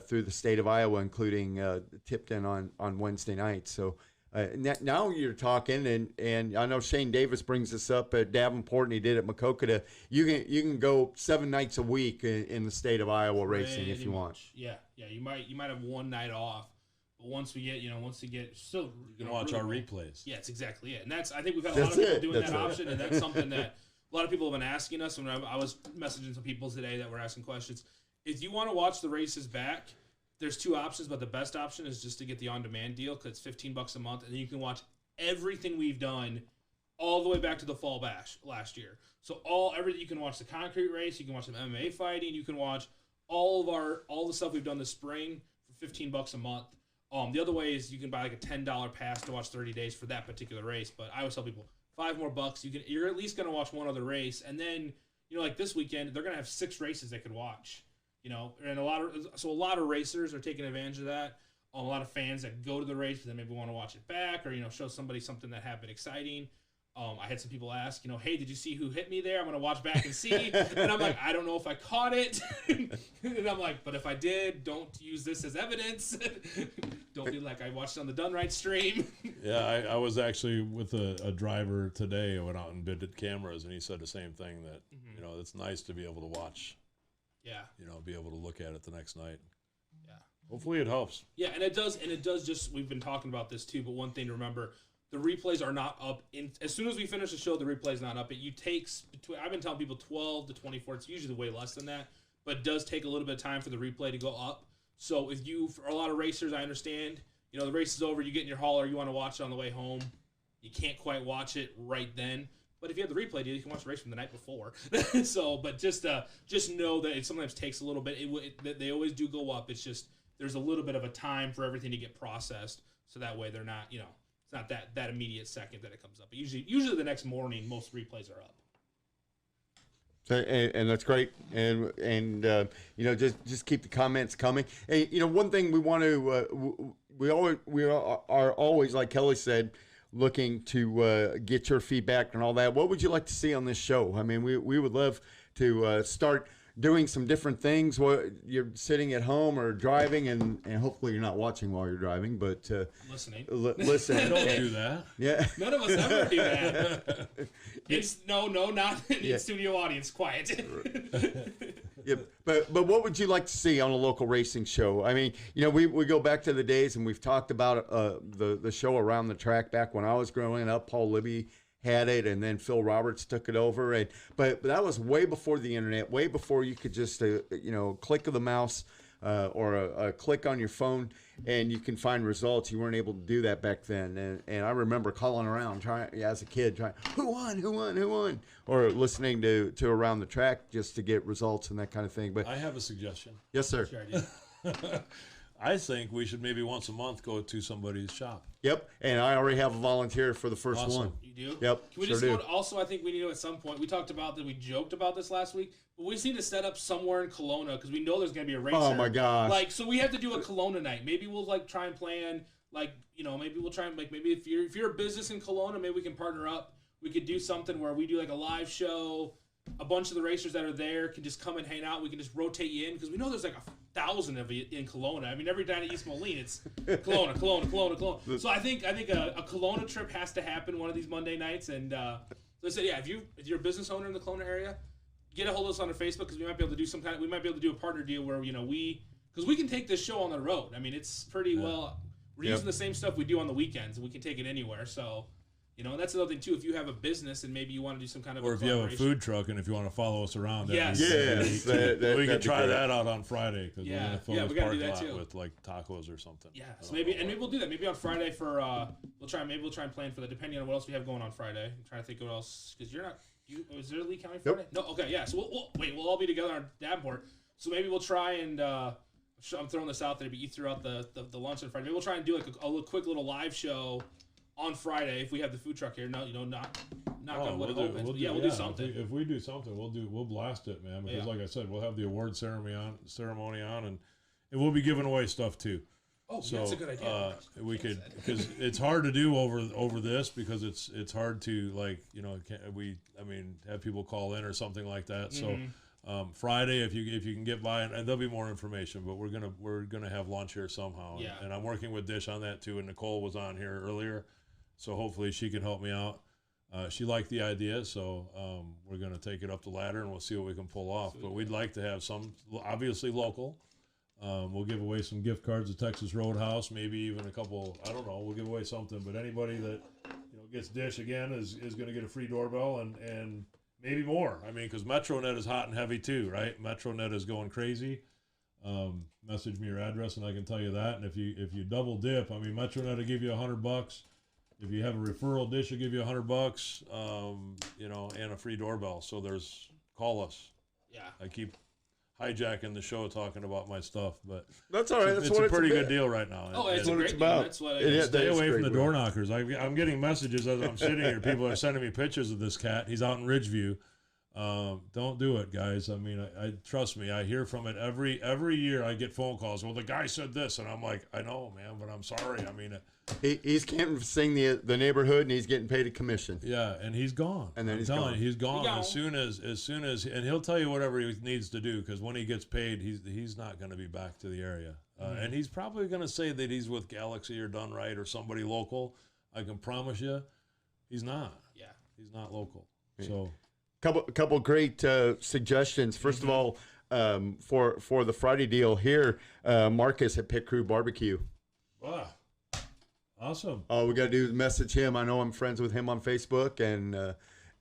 through the state of Iowa, including Tipton on Wednesday night. So now you're talking, and I know Shane Davis brings this up at Davenport, and he did at Makokata. You can go 7 nights a week in the state of Iowa racing if you want. Yeah. You might have one night off. But once we get still, you can watch our replays. Yeah, that's exactly it. And I think we've had a lot of people doing that option, and that's something that a lot of people have been asking us. When I was messaging some people today that were asking questions. If you want to watch the races back, there's 2 options, but the best option is just to get the on-demand deal, because it's $15 a month, and then you can watch everything we've done all the way back to the Fall Bash last year. So everything, you can watch the concrete race, you can watch some MMA fighting, you can watch all the stuff we've done this spring for $15 a month. The other way is you can buy like a $10 pass to watch 30 days for that particular race. But I always tell people $5 more. You're at least gonna watch one other race, and then like this weekend they're gonna have 6 races they could watch. And a lot of racers are taking advantage of that. A lot of fans that go to the race, but then maybe want to watch it back or show somebody something that happened exciting. I had some people ask, hey, did you see who hit me there? I'm going to watch back and see. And I'm like, I don't know if I caught it. And I'm like, but if I did, don't use this as evidence. Don't be like, I watched it on the Done Right stream. Yeah, I was actually with a driver today. I went out and bidded cameras, and he said the same thing, that, it's nice to be able to watch. Yeah. Be able to look at it the next night. Yeah. Hopefully it helps. Yeah, and it does just, we've been talking about this too, but one thing to remember, the replays are not up. As soon as we finish the show, the replay's not up. I've been telling people 12 to 24. It's usually way less than that, but it does take a little bit of time for the replay to go up. So for a lot of racers, I understand, the race is over, you get in your hauler, you want to watch it on the way home. You can't quite watch it right then. But if you have the replay deal, you can watch the race from the night before. But just know that it sometimes takes a little bit. They always do go up. It's just there's a little bit of a time for everything to get processed, so that way they're not, it's not that immediate second that it comes up. But usually the next morning, most replays are up. And that's great. And just keep the comments coming. Hey, one thing we want to we are always, like Kelly said, looking to get your feedback and all that. What would you like to see on this show? I mean, we would love to start doing some different things. You're sitting at home or driving, and hopefully you're not watching while you're driving, but listening. Listen. Don't do that. Yeah. None of us ever do that. Not in studio audience. Quiet. Yeah, but what would you like to see on a local racing show? I mean, we go back to the days, and we've talked about the show Around the Track back when I was growing up. Paul Libby had it, and then Phil Roberts took it over. But that was way before the internet, way before you could just click of the mouse or a click on your phone, and you can find results. You weren't able to do that back then. And I remember calling around as a kid, trying, who won? Or listening to Around the Track just to get results and that kind of thing. But I have a suggestion. Yes, sir. Sure, I think we should maybe once a month go to somebody's shop. Yep, and I already have a volunteer for the first Awesome. one. You do? Yep, Can we just also, I think we need to at some point, we talked about that, we joked about this last week, but we just need to set up somewhere in Kelowna because we know there's going to be a racer. Oh my gosh. So we have to do a Kelowna night. Maybe we'll try and plan, maybe we'll try and maybe if you're a business in Kelowna, maybe we can partner up. We could do something where we do a live show. A bunch of the racers that are there can just come and hang out. We can just rotate you in because we know there's 1,000 of you in Kelowna. I mean, every time at East Moline, it's Kelowna. So I think a Kelowna trip has to happen one of these Monday nights. And so I said, if you're a business owner in the Kelowna area, get a hold of us on our Facebook because we might be able to do we might be able to do a partner deal where because we can take this show on the road. I mean, it's pretty well. We're using the same stuff we do on the weekends, and we can take it anywhere. So. And that's another thing too. If you have a business and maybe you want to do some kind of, or if you have a food truck and if you want to follow us around, we can try that out on Friday because we're going to we got to do that too with tacos or something. Yeah, so maybe we'll do that. Maybe on Friday for we'll try and plan for that depending on what else we have going on Friday. I'm trying to think of what else because is there a Lee County Friday? Nope. No, okay, yeah. So we'll all be together on Davenport. So maybe we'll try and I'm throwing this out there, but you threw out the lunch on Friday. Maybe we'll try and do a quick little live show on Friday if we have the food truck here. No, not on what it opens. We'll do something. If we do something, we'll blast it, man. Because like I said, we'll have the award ceremony on, and we'll be giving away stuff too. Oh, so, that's a good idea. We could because it's hard to do over this because it's hard to have people call in or something like that. Mm-hmm. So Friday, if you can get by, and there'll be more information, but we're gonna have lunch here somehow. Yeah. And I'm working with Dish on that too. And Nicole was on here earlier. So hopefully she can help me out. She liked the idea, so we're going to take it up the ladder and we'll see what we can pull off. But we'd like to have some, obviously local. We'll give away some gift cards to Texas Roadhouse, maybe even a couple. I don't know. We'll give away something. But anybody that gets Dish again is going to get a free doorbell and maybe more. I mean, because MetroNet is hot and heavy too, right? MetroNet is going crazy. Message me your address and I can tell you that. And if you double dip, I mean, MetroNet will give you $100. If you have a referral, Dish will give you $100, and a free doorbell. So call us. Yeah. I keep hijacking the show talking about my stuff, but That's all right. That's it's what a pretty about. good deal right now. Oh, it's And a what it's great deal. about. That's what I It is. stay That is away from great the door work. knockers. I'm getting messages as I'm sitting here. People are sending me pictures of this cat. He's out in Ridgeview. Don't do it, guys. I mean, I trust me. I hear from it every year. I get phone calls. Well, the guy said this, and I'm like, I know, man, but I'm sorry. I mean, He's canvassing the neighborhood, and he's getting paid a commission. yeah, and he's gone. And then I'm he's telling gone. you, he's gone gone. as soon as, and he'll tell you whatever he needs to do because when he gets paid, he's not going to be back to the area, and he's probably going to say that he's with Galaxy or Done Right or somebody local. I can promise you, he's not. Yeah. He's not local. So. Couple great suggestions. First of all, for the Friday deal here, Marcus at Pit Crew Barbecue. Wow. Awesome. All we got to do is message him. I know I'm friends with him on Facebook,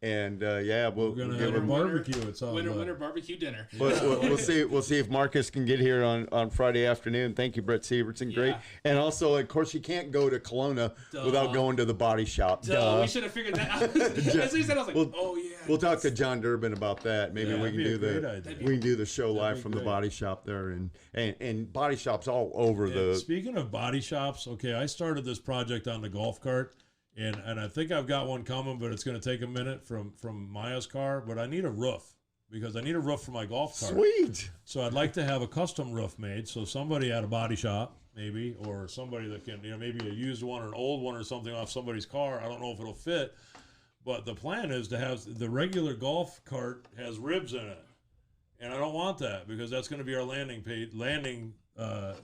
and yeah, we'll We're gonna give have a him. barbecue. It's all Winter barbecue dinner. We'll see if Marcus can get here on Friday afternoon. Thank you, Brett Severson. Great. Yeah. And also, of course, you can't go to Kelowna without going to the body shop. So we should have figured that out. As he said, I was like, oh yeah. We'll talk to John Durbin about that. Maybe we that'd can be a do great idea. we can do the show live be from the great. body shop there, and body shops all over the. Speaking of body shops, okay, I started this project on the golf cart, and I think I've got one coming, but it's going to take a minute from Maya's car. But I need a roof because I need a roof for my golf cart. Sweet. So I'd like to have a custom roof made. So somebody at a body shop, maybe, or somebody that can, maybe a used one or an old one or something off somebody's car. I don't know if it'll fit, but the plan is to have the regular golf cart has ribs in it, and I don't want that because that's going to be our landing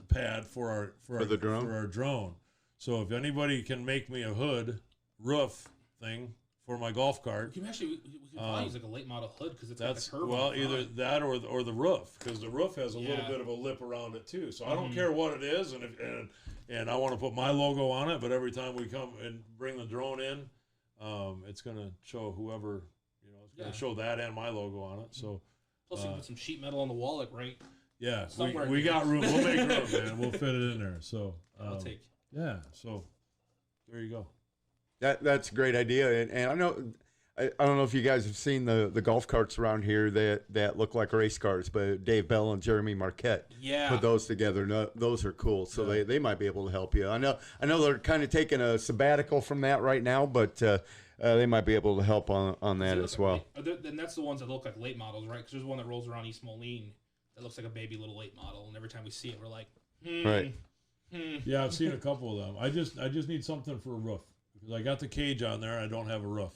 pad for the drone? For our drone. So if anybody can make me a hood roof thing for my golf cart, We could probably use like a late model hood because it's got that's the curve. well on the either front. that or the roof because the roof has a little Yeah. bit of a lip around it too. So I don't care what it is, and I want to put my logo on it. But every time we come and bring the drone in, it's going to show whoever it's going to show that and my logo on it. So Plus, you can put some sheet metal on the wall, like right. yeah, Somewhere we here. got room. We'll make room, man. We'll fit it in there. So I'll take. yeah. So there you go. That's a great idea, and I know. I don't know if you guys have seen the golf carts around here that look like race cars, but Dave Bell and Jeremy Marquette Yeah. put those together. No, those are cool, so they might be able to help you. I know they're kind of taking a sabbatical from that right now, but they might be able to help on that as well. And that's the ones that look like late models, right? Because there's one that rolls around East Moline that looks like a baby little late model, and every time we see it, we're like, Right. Yeah, I've seen a couple of them. I just need something for a roof because I got the cage on there. I don't have a roof,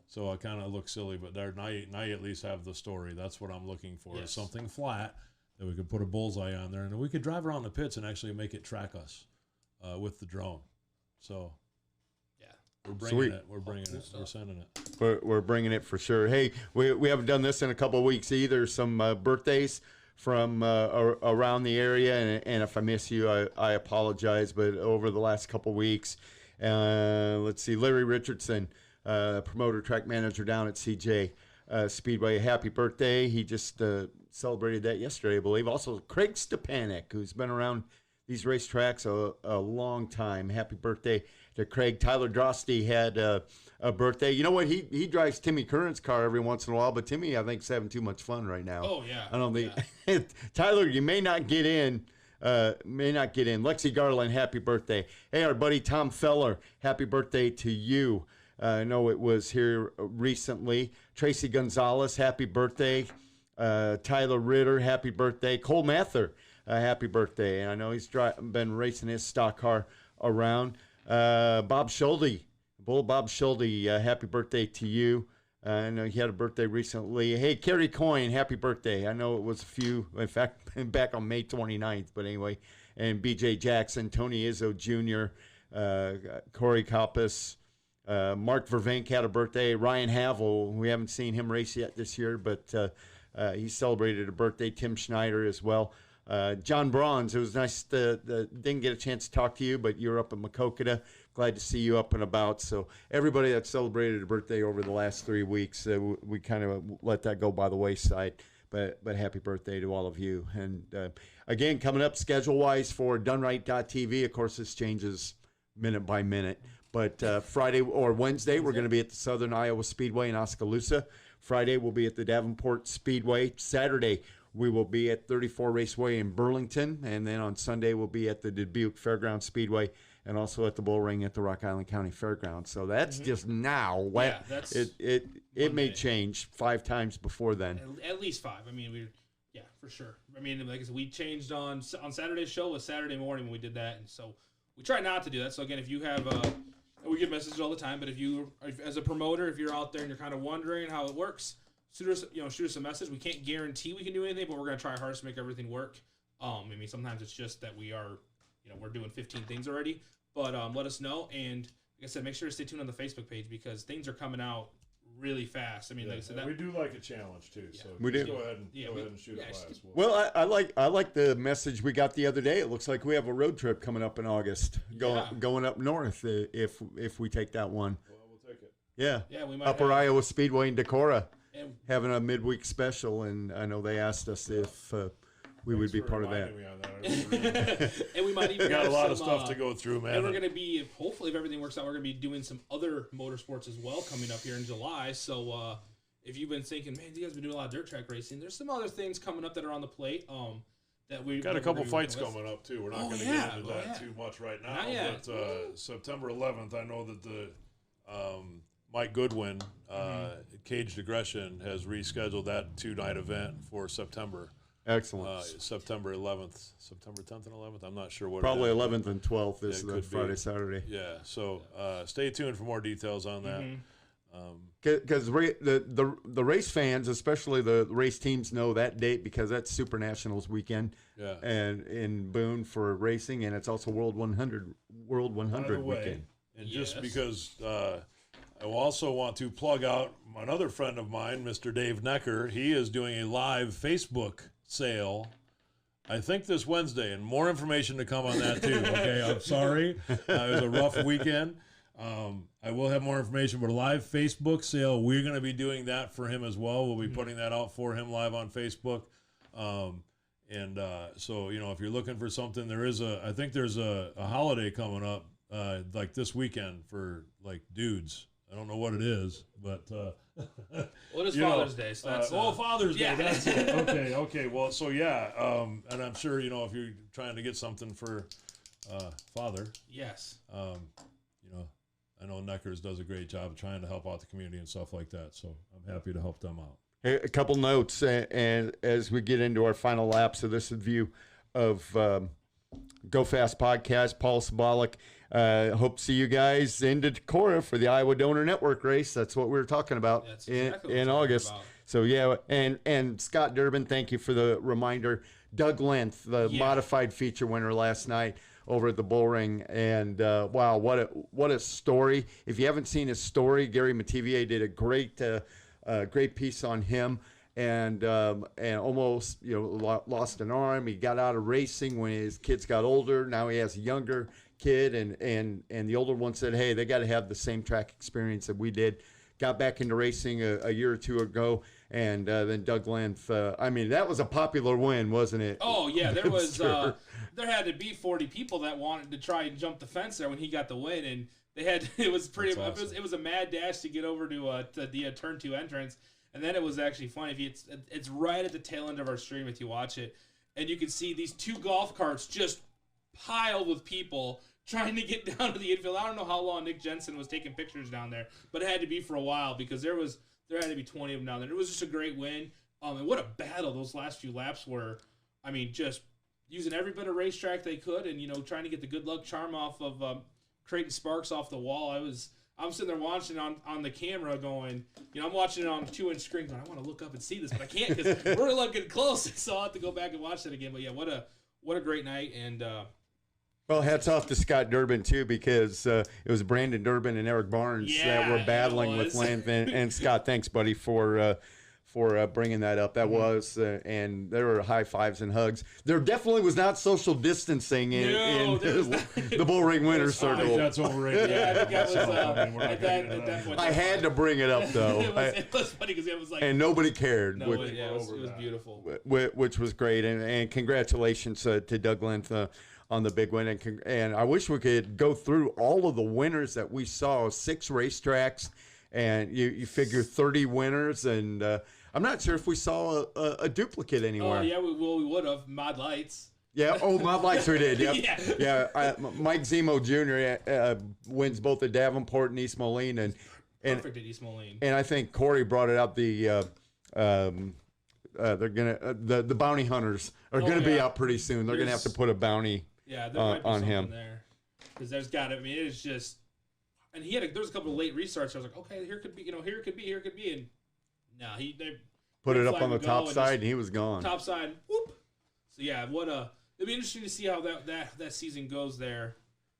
so I kind of look silly. But there now you at least have the story. That's what I'm looking for. Is Yes. something flat that we could put a bullseye on there, and we could drive around the pits and actually make it track us with the drone. So yeah. we're bringing Sweet. it. We're bringing cool it. We're stuff. sending it. We're bringing it for sure. Hey, we haven't done this in a couple of weeks either. Some birthdays from around the area, and if I miss you, I apologize. But over the last couple of weeks, let's see, Larry Richardson, promoter track manager down at CJ Speedway, happy birthday. He just celebrated that yesterday, I believe. Also, Craig Stepanek, who's been around these racetracks a long time. Happy birthday to Craig. Tyler Drosty had a birthday. You know what? He drives Timmy Curran's car every once in a while, but Timmy, I think, is having too much fun right now. Oh yeah. I don't think Tyler, you may not get in. Lexi Garland, happy birthday. Hey, our buddy Tom Feller, happy birthday to you. I know it was here recently. Tracy Gonzalez, happy birthday. Tyler Ritter, happy birthday. Cole Mather, happy birthday. And I know he's been racing his stock car around. Bob Schulte, Bull Bob Schulte, happy birthday to you. I know he had a birthday recently. Hey, Kerry Coyne, happy birthday. I know it was a few, in fact, back on May 29th, but anyway. And BJ Jackson, Tony Izzo Jr., Corey Koppas, Mark Vervink had a birthday. Ryan Havel, we haven't seen him race yet this year, but he celebrated a birthday. Tim Schneider as well. John Bronze, it was nice didn't get a chance to talk to you, but you're up in Makokata. Glad to see you up and about. So everybody that celebrated a birthday over the last 3 weeks, we kind of let that go by the wayside. But happy birthday to all of you. And again, coming up schedule-wise for DoneRight.tv, of course, this changes minute by minute. But Friday or Wednesday, we're going to be at the Southern Iowa Speedway in Oskaloosa. Friday, we'll be at the Davenport Speedway. Saturday, we will be at 34 Raceway in Burlington, and then on Sunday we'll be at the Dubuque Fairgrounds Speedway and also at the Bull Ring at the Rock Island County Fairgrounds. So that's just now. Yeah, that's it may change 5 times before then. At least 5. I mean, yeah, for sure. I mean, like I said, we changed on Saturday's show was Saturday morning when we did that, and so we try not to do that. So again, if you have we get messages all the time, but as a promoter, if you're out there and you're kind of wondering how it works, shoot us a message. We can't guarantee we can do anything, but we're gonna try our hardest to make everything work. I mean, sometimes it's just that we are, we're doing 15 things already, but let us know. And like I said, make sure to stay tuned on the Facebook page because things are coming out really fast. I mean, like I said, we do like a challenge too. So we do. Go ahead and shoot a blast. Well, I like the message we got the other day. It looks like we have a road trip coming up in August, going up north if we take that one. Well, we'll take it. Yeah, we might Upper Iowa Speedway in Decorah having a midweek special, and I know they asked us if we would be part of that. And we might even got a lot of stuff to go through, man. And we're going to be, hopefully, if everything works out, we're going to be doing some other motorsports as well coming up here in July. So if you've been thinking, man, you guys have been doing a lot of dirt track racing, there's some other things coming up that are on the plate. That we got a couple fights coming up too. We're not going to get into that too much right now. But September 11th, I know that the Mike Goodwin Caged Aggression has rescheduled that 2-night event for September. Excellent. September 11th, September 10th and 11th. I'm not sure what. Probably it is, 11th and 12th. This is the Friday, Saturday. Yeah. So stay tuned for more details on that. Because the race fans, especially the race teams, know that date because that's Super Nationals weekend. Yeah. And in Boone for racing, and it's also World 100 weekend. And just because I also want to plug out another friend of mine, Mr. Dave Necker. He is doing a live Facebook sale, I think this Wednesday, and more information to come on that too. Okay, I'm sorry. It was a rough weekend. I will have more information, but a live Facebook sale, we're going to be doing that for him as well. We'll be putting that out for him live on Facebook. So, if you're looking for something, I think there's a holiday coming up, like this weekend for like dudes. I don't know what it is, but well, it's Father's Day, so that's Father's Day. Yeah. That's it. Okay. Well, so and I'm sure if you're trying to get something for father. Yes. I know Neckers does a great job of trying to help out the community and stuff like that. So I'm happy to help them out. Hey, a couple notes, and as we get into our final laps of this review of Go Fast Podcast, Paul Sabalik. Hope to see you guys in Decorah for the Iowa Donor Network race. That's what we were talking about in August. So yeah, and Scott Durbin, thank you for the reminder. Doug Length, the modified feature winner last night over at the Bull Ring, and wow, what a story! If you haven't seen his story, Gary Mativier did a great piece on him. And almost lost an arm. He got out of racing when his kids got older. Now he has a younger kid, and the older one said, hey, they got to have the same track experience that we did. Got back into racing a year or two ago, and then Doug Length. That was a popular win, wasn't it? Oh yeah, there was there had to be 40 people that wanted to try and jump the fence there when he got the win, and they had it was pretty. Awesome. It was a mad dash to get over to the turn 2 entrance. And then it was actually funny. It's right at the tail end of our stream if you watch it. And you can see these 2 golf carts just piled with people trying to get down to the infield. I don't know how long Nick Jensen was taking pictures down there, but it had to be for a while because there had to be 20 of them down there. It was just a great win. And what a battle those last few laps were. I mean, just using every bit of racetrack they could and, trying to get the good luck charm off of Creighton Sparks off the wall. I'm sitting there watching on the camera going, I'm watching it on a 2-inch screen going, I want to look up and see this, but I can't because we're looking close. So I'll have to go back and watch it again. But yeah, what a great night. And well, hats off to Scott Durbin too, because it was Brandon Durbin and Eric Barnes that were battling with Length. And Scott, thanks buddy for bringing that up. That was, and there were high fives and hugs. There definitely was not social distancing in the Bull Ring Winner's Circle. I think that's overrated. Yeah, I think that was at that point. I had to bring it up though. it was funny because it was like, and nobody cared. No, it was beautiful. Which was great, and congratulations to Doug Length on the big win, and I wish we could go through all of the winners that we saw. 6 racetracks, and you figure 30 winners, and I'm not sure if we saw a duplicate anywhere. Oh yeah, we would have Mod Lights. Yeah. Oh, Mod Lights we did. Yep. Yeah. Yeah. Mike Zemo Jr. Wins both at Davenport and East Moline, and Perfect at East Moline. And I think Corey brought it up. They're gonna the bounty hunters are gonna be out pretty soon. They're gonna have to put a bounty on him there, because there's got to. I mean, it's just, and there was a couple of late restarts. I was like, okay, here it could be, here it could be, and no, they put it up on the top side, and he was gone. Top side, whoop. So yeah, it'll be interesting to see how that season goes there,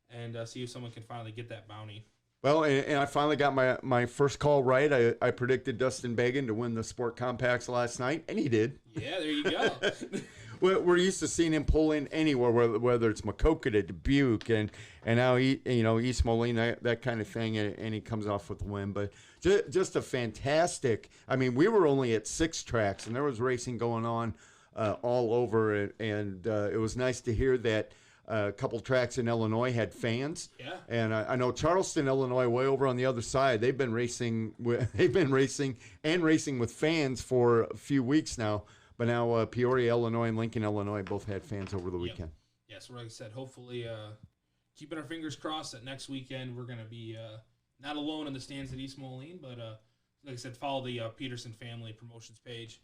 and see if someone can finally get that bounty. Well, and I finally got my first call right. I predicted Dustin Bagan to win the Sport Compacts last night, and he did. Yeah, there you go. We're used to seeing him pull in anywhere, whether it's Maquoketa to Dubuque, and now East Moline, that kind of thing, and he comes off with the win. But just a fantastic. I mean, we were only at 6 tracks, and there was racing going on all over it, and it was nice to hear that. A couple tracks in Illinois had fans, and I know Charleston, Illinois, way over on the other side. They've been racing with fans for a few weeks now. But now Peoria, Illinois, and Lincoln, Illinois, both had fans over the weekend. Yes, like I said, hopefully, keeping our fingers crossed that next weekend we're going to be not alone in the stands at East Moline, but like I said, follow the Peterson Family Promotions page.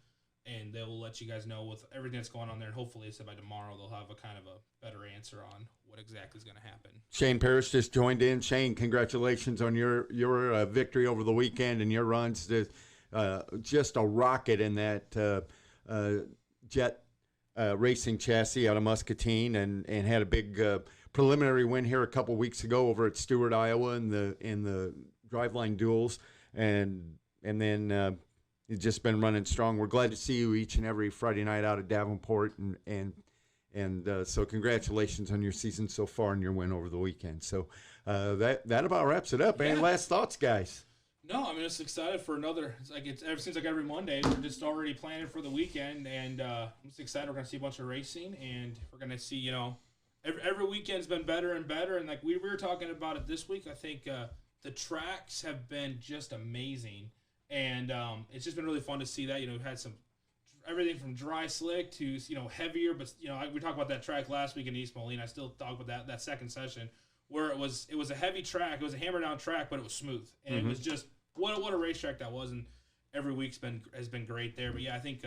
And they'll let you guys know with everything that's going on there. And hopefully, by tomorrow, they'll have a kind of a better answer on what exactly is going to happen. Shane Parrish just joined in. Shane, congratulations on your victory over the weekend and your runs. Just a rocket in that jet racing chassis out of Muscatine, and had a big preliminary win here a couple weeks ago over at Stewart, Iowa, in the driveline duels, and then. You've just been running strong. We're glad to see you each and every Friday night out at Davenport, and so congratulations on your season so far and your win over the weekend. So that about wraps it up. Any last thoughts, guys? No, I'm just excited for another. It seems like every Monday we're just already planning for the weekend, and I'm just excited. We're gonna see a bunch of racing, and we're gonna see every weekend's been better and better. And like we were talking about it this week, I think the tracks have been just amazing. And it's just been really fun to see that. We've had everything from dry slick to heavier, but we talked about that track last week in East Moline. I still talk about that second session where it was a heavy track. It was a hammer down track, but it was smooth, and it was just what a racetrack that was. And every week's has been great there. But yeah, I think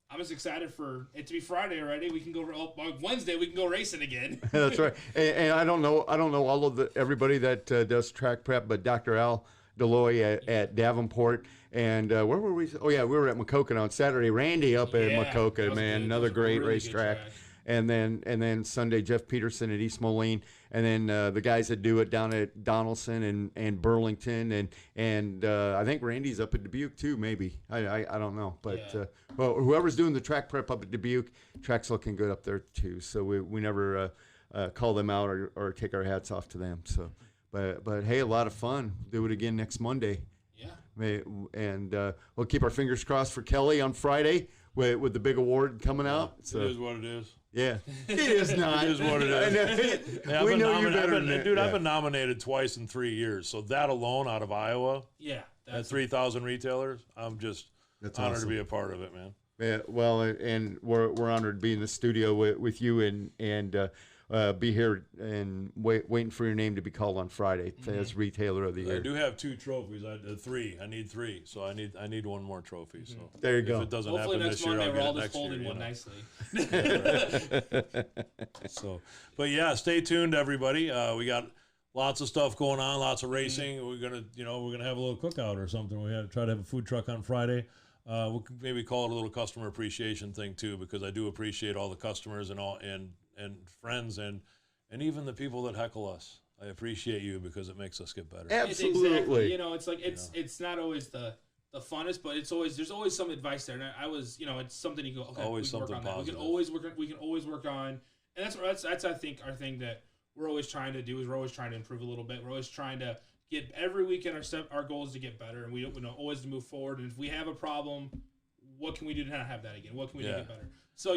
I'm just excited for it to be Friday already. We can go Wednesday. We can go racing again. That's right. And I don't know all of everybody that does track prep, but Dr. Al Deloy at Davenport, and where were we? Oh yeah, we were at Maquoketa on Saturday. Randy up at Maquoketa, man, another great racetrack. And then Sunday, Jeff Peterson at East Moline, and then the guys that do it down at Donaldson and Burlington, and I think Randy's up at Dubuque too, maybe. I don't know, but well, whoever's doing the track prep up at Dubuque, track's looking good up there too. So we never call them out or take our hats off to them. So. But hey, a lot of fun. Do it again next Monday. Yeah. And we'll keep our fingers crossed for Kelly on Friday with the big award coming out. So. It is what it is. Yeah. It is not. It is what it is. We know you better than that. Dude, I've been nominated twice in 3 years. So that alone out of Iowa. Yeah. At 3,000 retailers, I'm just honored awesome. to be a part of it, man. Yeah. Well, and we're honored to be in the studio with you and be here and waiting for your name to be called on Friday as Retailer of the Year. I do have 2 trophies. 3. I need 3, so I need 1 more trophy. So there you go. If it doesn't Hopefully happen next this year, Monday I'll we're get all it just next folding year. one nicely. So, but yeah, stay tuned, everybody. We got lots of stuff going on, lots of racing. We're gonna have a little cookout or something. We had to try to have a food truck on Friday. We'll maybe call it a little customer appreciation thing too, because I do appreciate all the customers and friends and even the people that heckle us. I appreciate you because it makes us get better. Absolutely. Exactly. It's like it's not always the funnest, but there's always some advice there. And I was, it's something you go, okay, always we can something work on that. positive. We can always work on, and that's I think our thing that we're always trying to do is we're always trying to improve a little bit. We're always trying to get every weekend our goal is to get better, and we always to move forward. And if we have a problem, what can we do to not have that again? What can we do to get better? So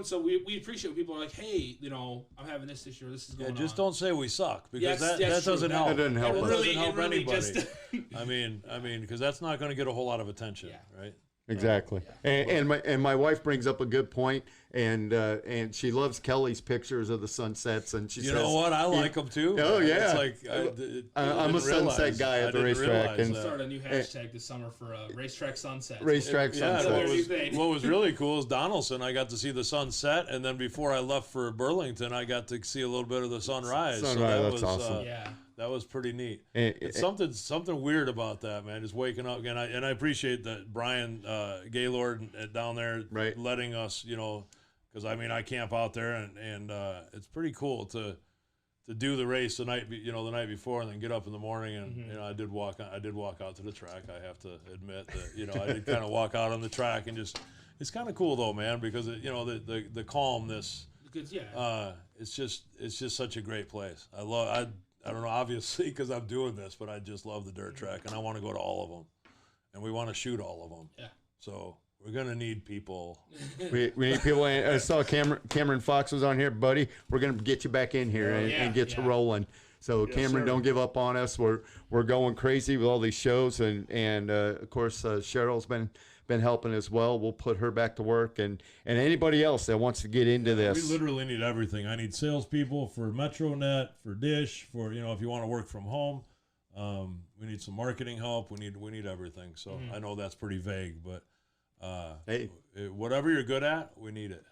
so we appreciate when people are like, hey, I'm having this issue or this is going on. Just don't say we suck, because that true. doesn't help. That doesn't help us. It doesn't help really anybody. just I mean, because that's not going to get a whole lot of attention, right? Exactly. And my wife brings up a good point, and she loves Kelly's pictures of the sunsets, and she says, You know what? I like them too. Oh, man. yeah. It's like I'm a sunset guy at the racetrack, and Start a new hashtag this summer for racetrack sunsets. racetrack Yeah, sunsets. what was really cool is Donaldson. I got to see the sunset, and then before I left for Burlington, I got to see a little bit of the sunrise. Sunrise, that's awesome. Yeah. That was pretty neat. It's something weird about that, man. Just waking up again. I appreciate that Brian Gaylord down there letting us, because I camp out there, and it's pretty cool to do the race the night before, and then get up in the morning, and I did walk out to the track. I have to admit that I did kind of walk out on the track and just it's kind of cool though, man, because the calmness. It's just such a great place. I don't know, obviously, because I'm doing this, but I just love the dirt track, and I want to go to all of them, and we want to shoot all of them. Yeah. So we're gonna need people. we need people. I saw Cameron Fox was on here, buddy. We're gonna get you back in here and get you rolling. So Cameron, don't give up on us. We're going crazy with all these shows, and of course Cheryl's been helping as well. We'll put her back to work, and anybody else that wants to get into this. We literally need everything. I need salespeople for MetroNet, for Dish, for if you want to work from home. We need some marketing help. We need everything. So I know that's pretty vague, but hey, whatever you're good at, we need it.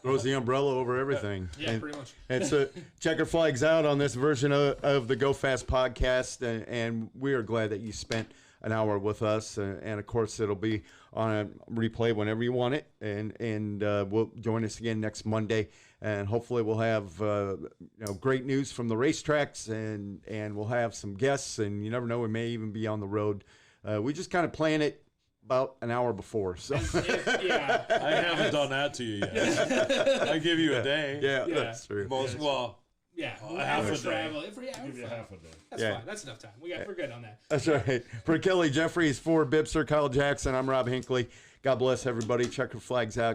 Throws the umbrella over everything. Yeah, pretty much. And so checker flags out on this version of the Go Fast podcast, and we are glad that you spent an hour with us, and of course it'll be on a replay whenever you want it, and we'll join us again next Monday, and hopefully we'll have great news from the racetracks, and we'll have some guests, and you never know, we may even be on the road. We just kind of plan it about an hour before, so Yeah. I haven't done that to you yet. I give you a day. yeah, that's true. Yeah, half a day. travel. Give you half a day. That's fine. That's enough time. We're good on that. That's right. For Kelly Jeffries, for Bibster, Kyle Jackson, I'm Rob Hinckley. God bless everybody. Checker flags out.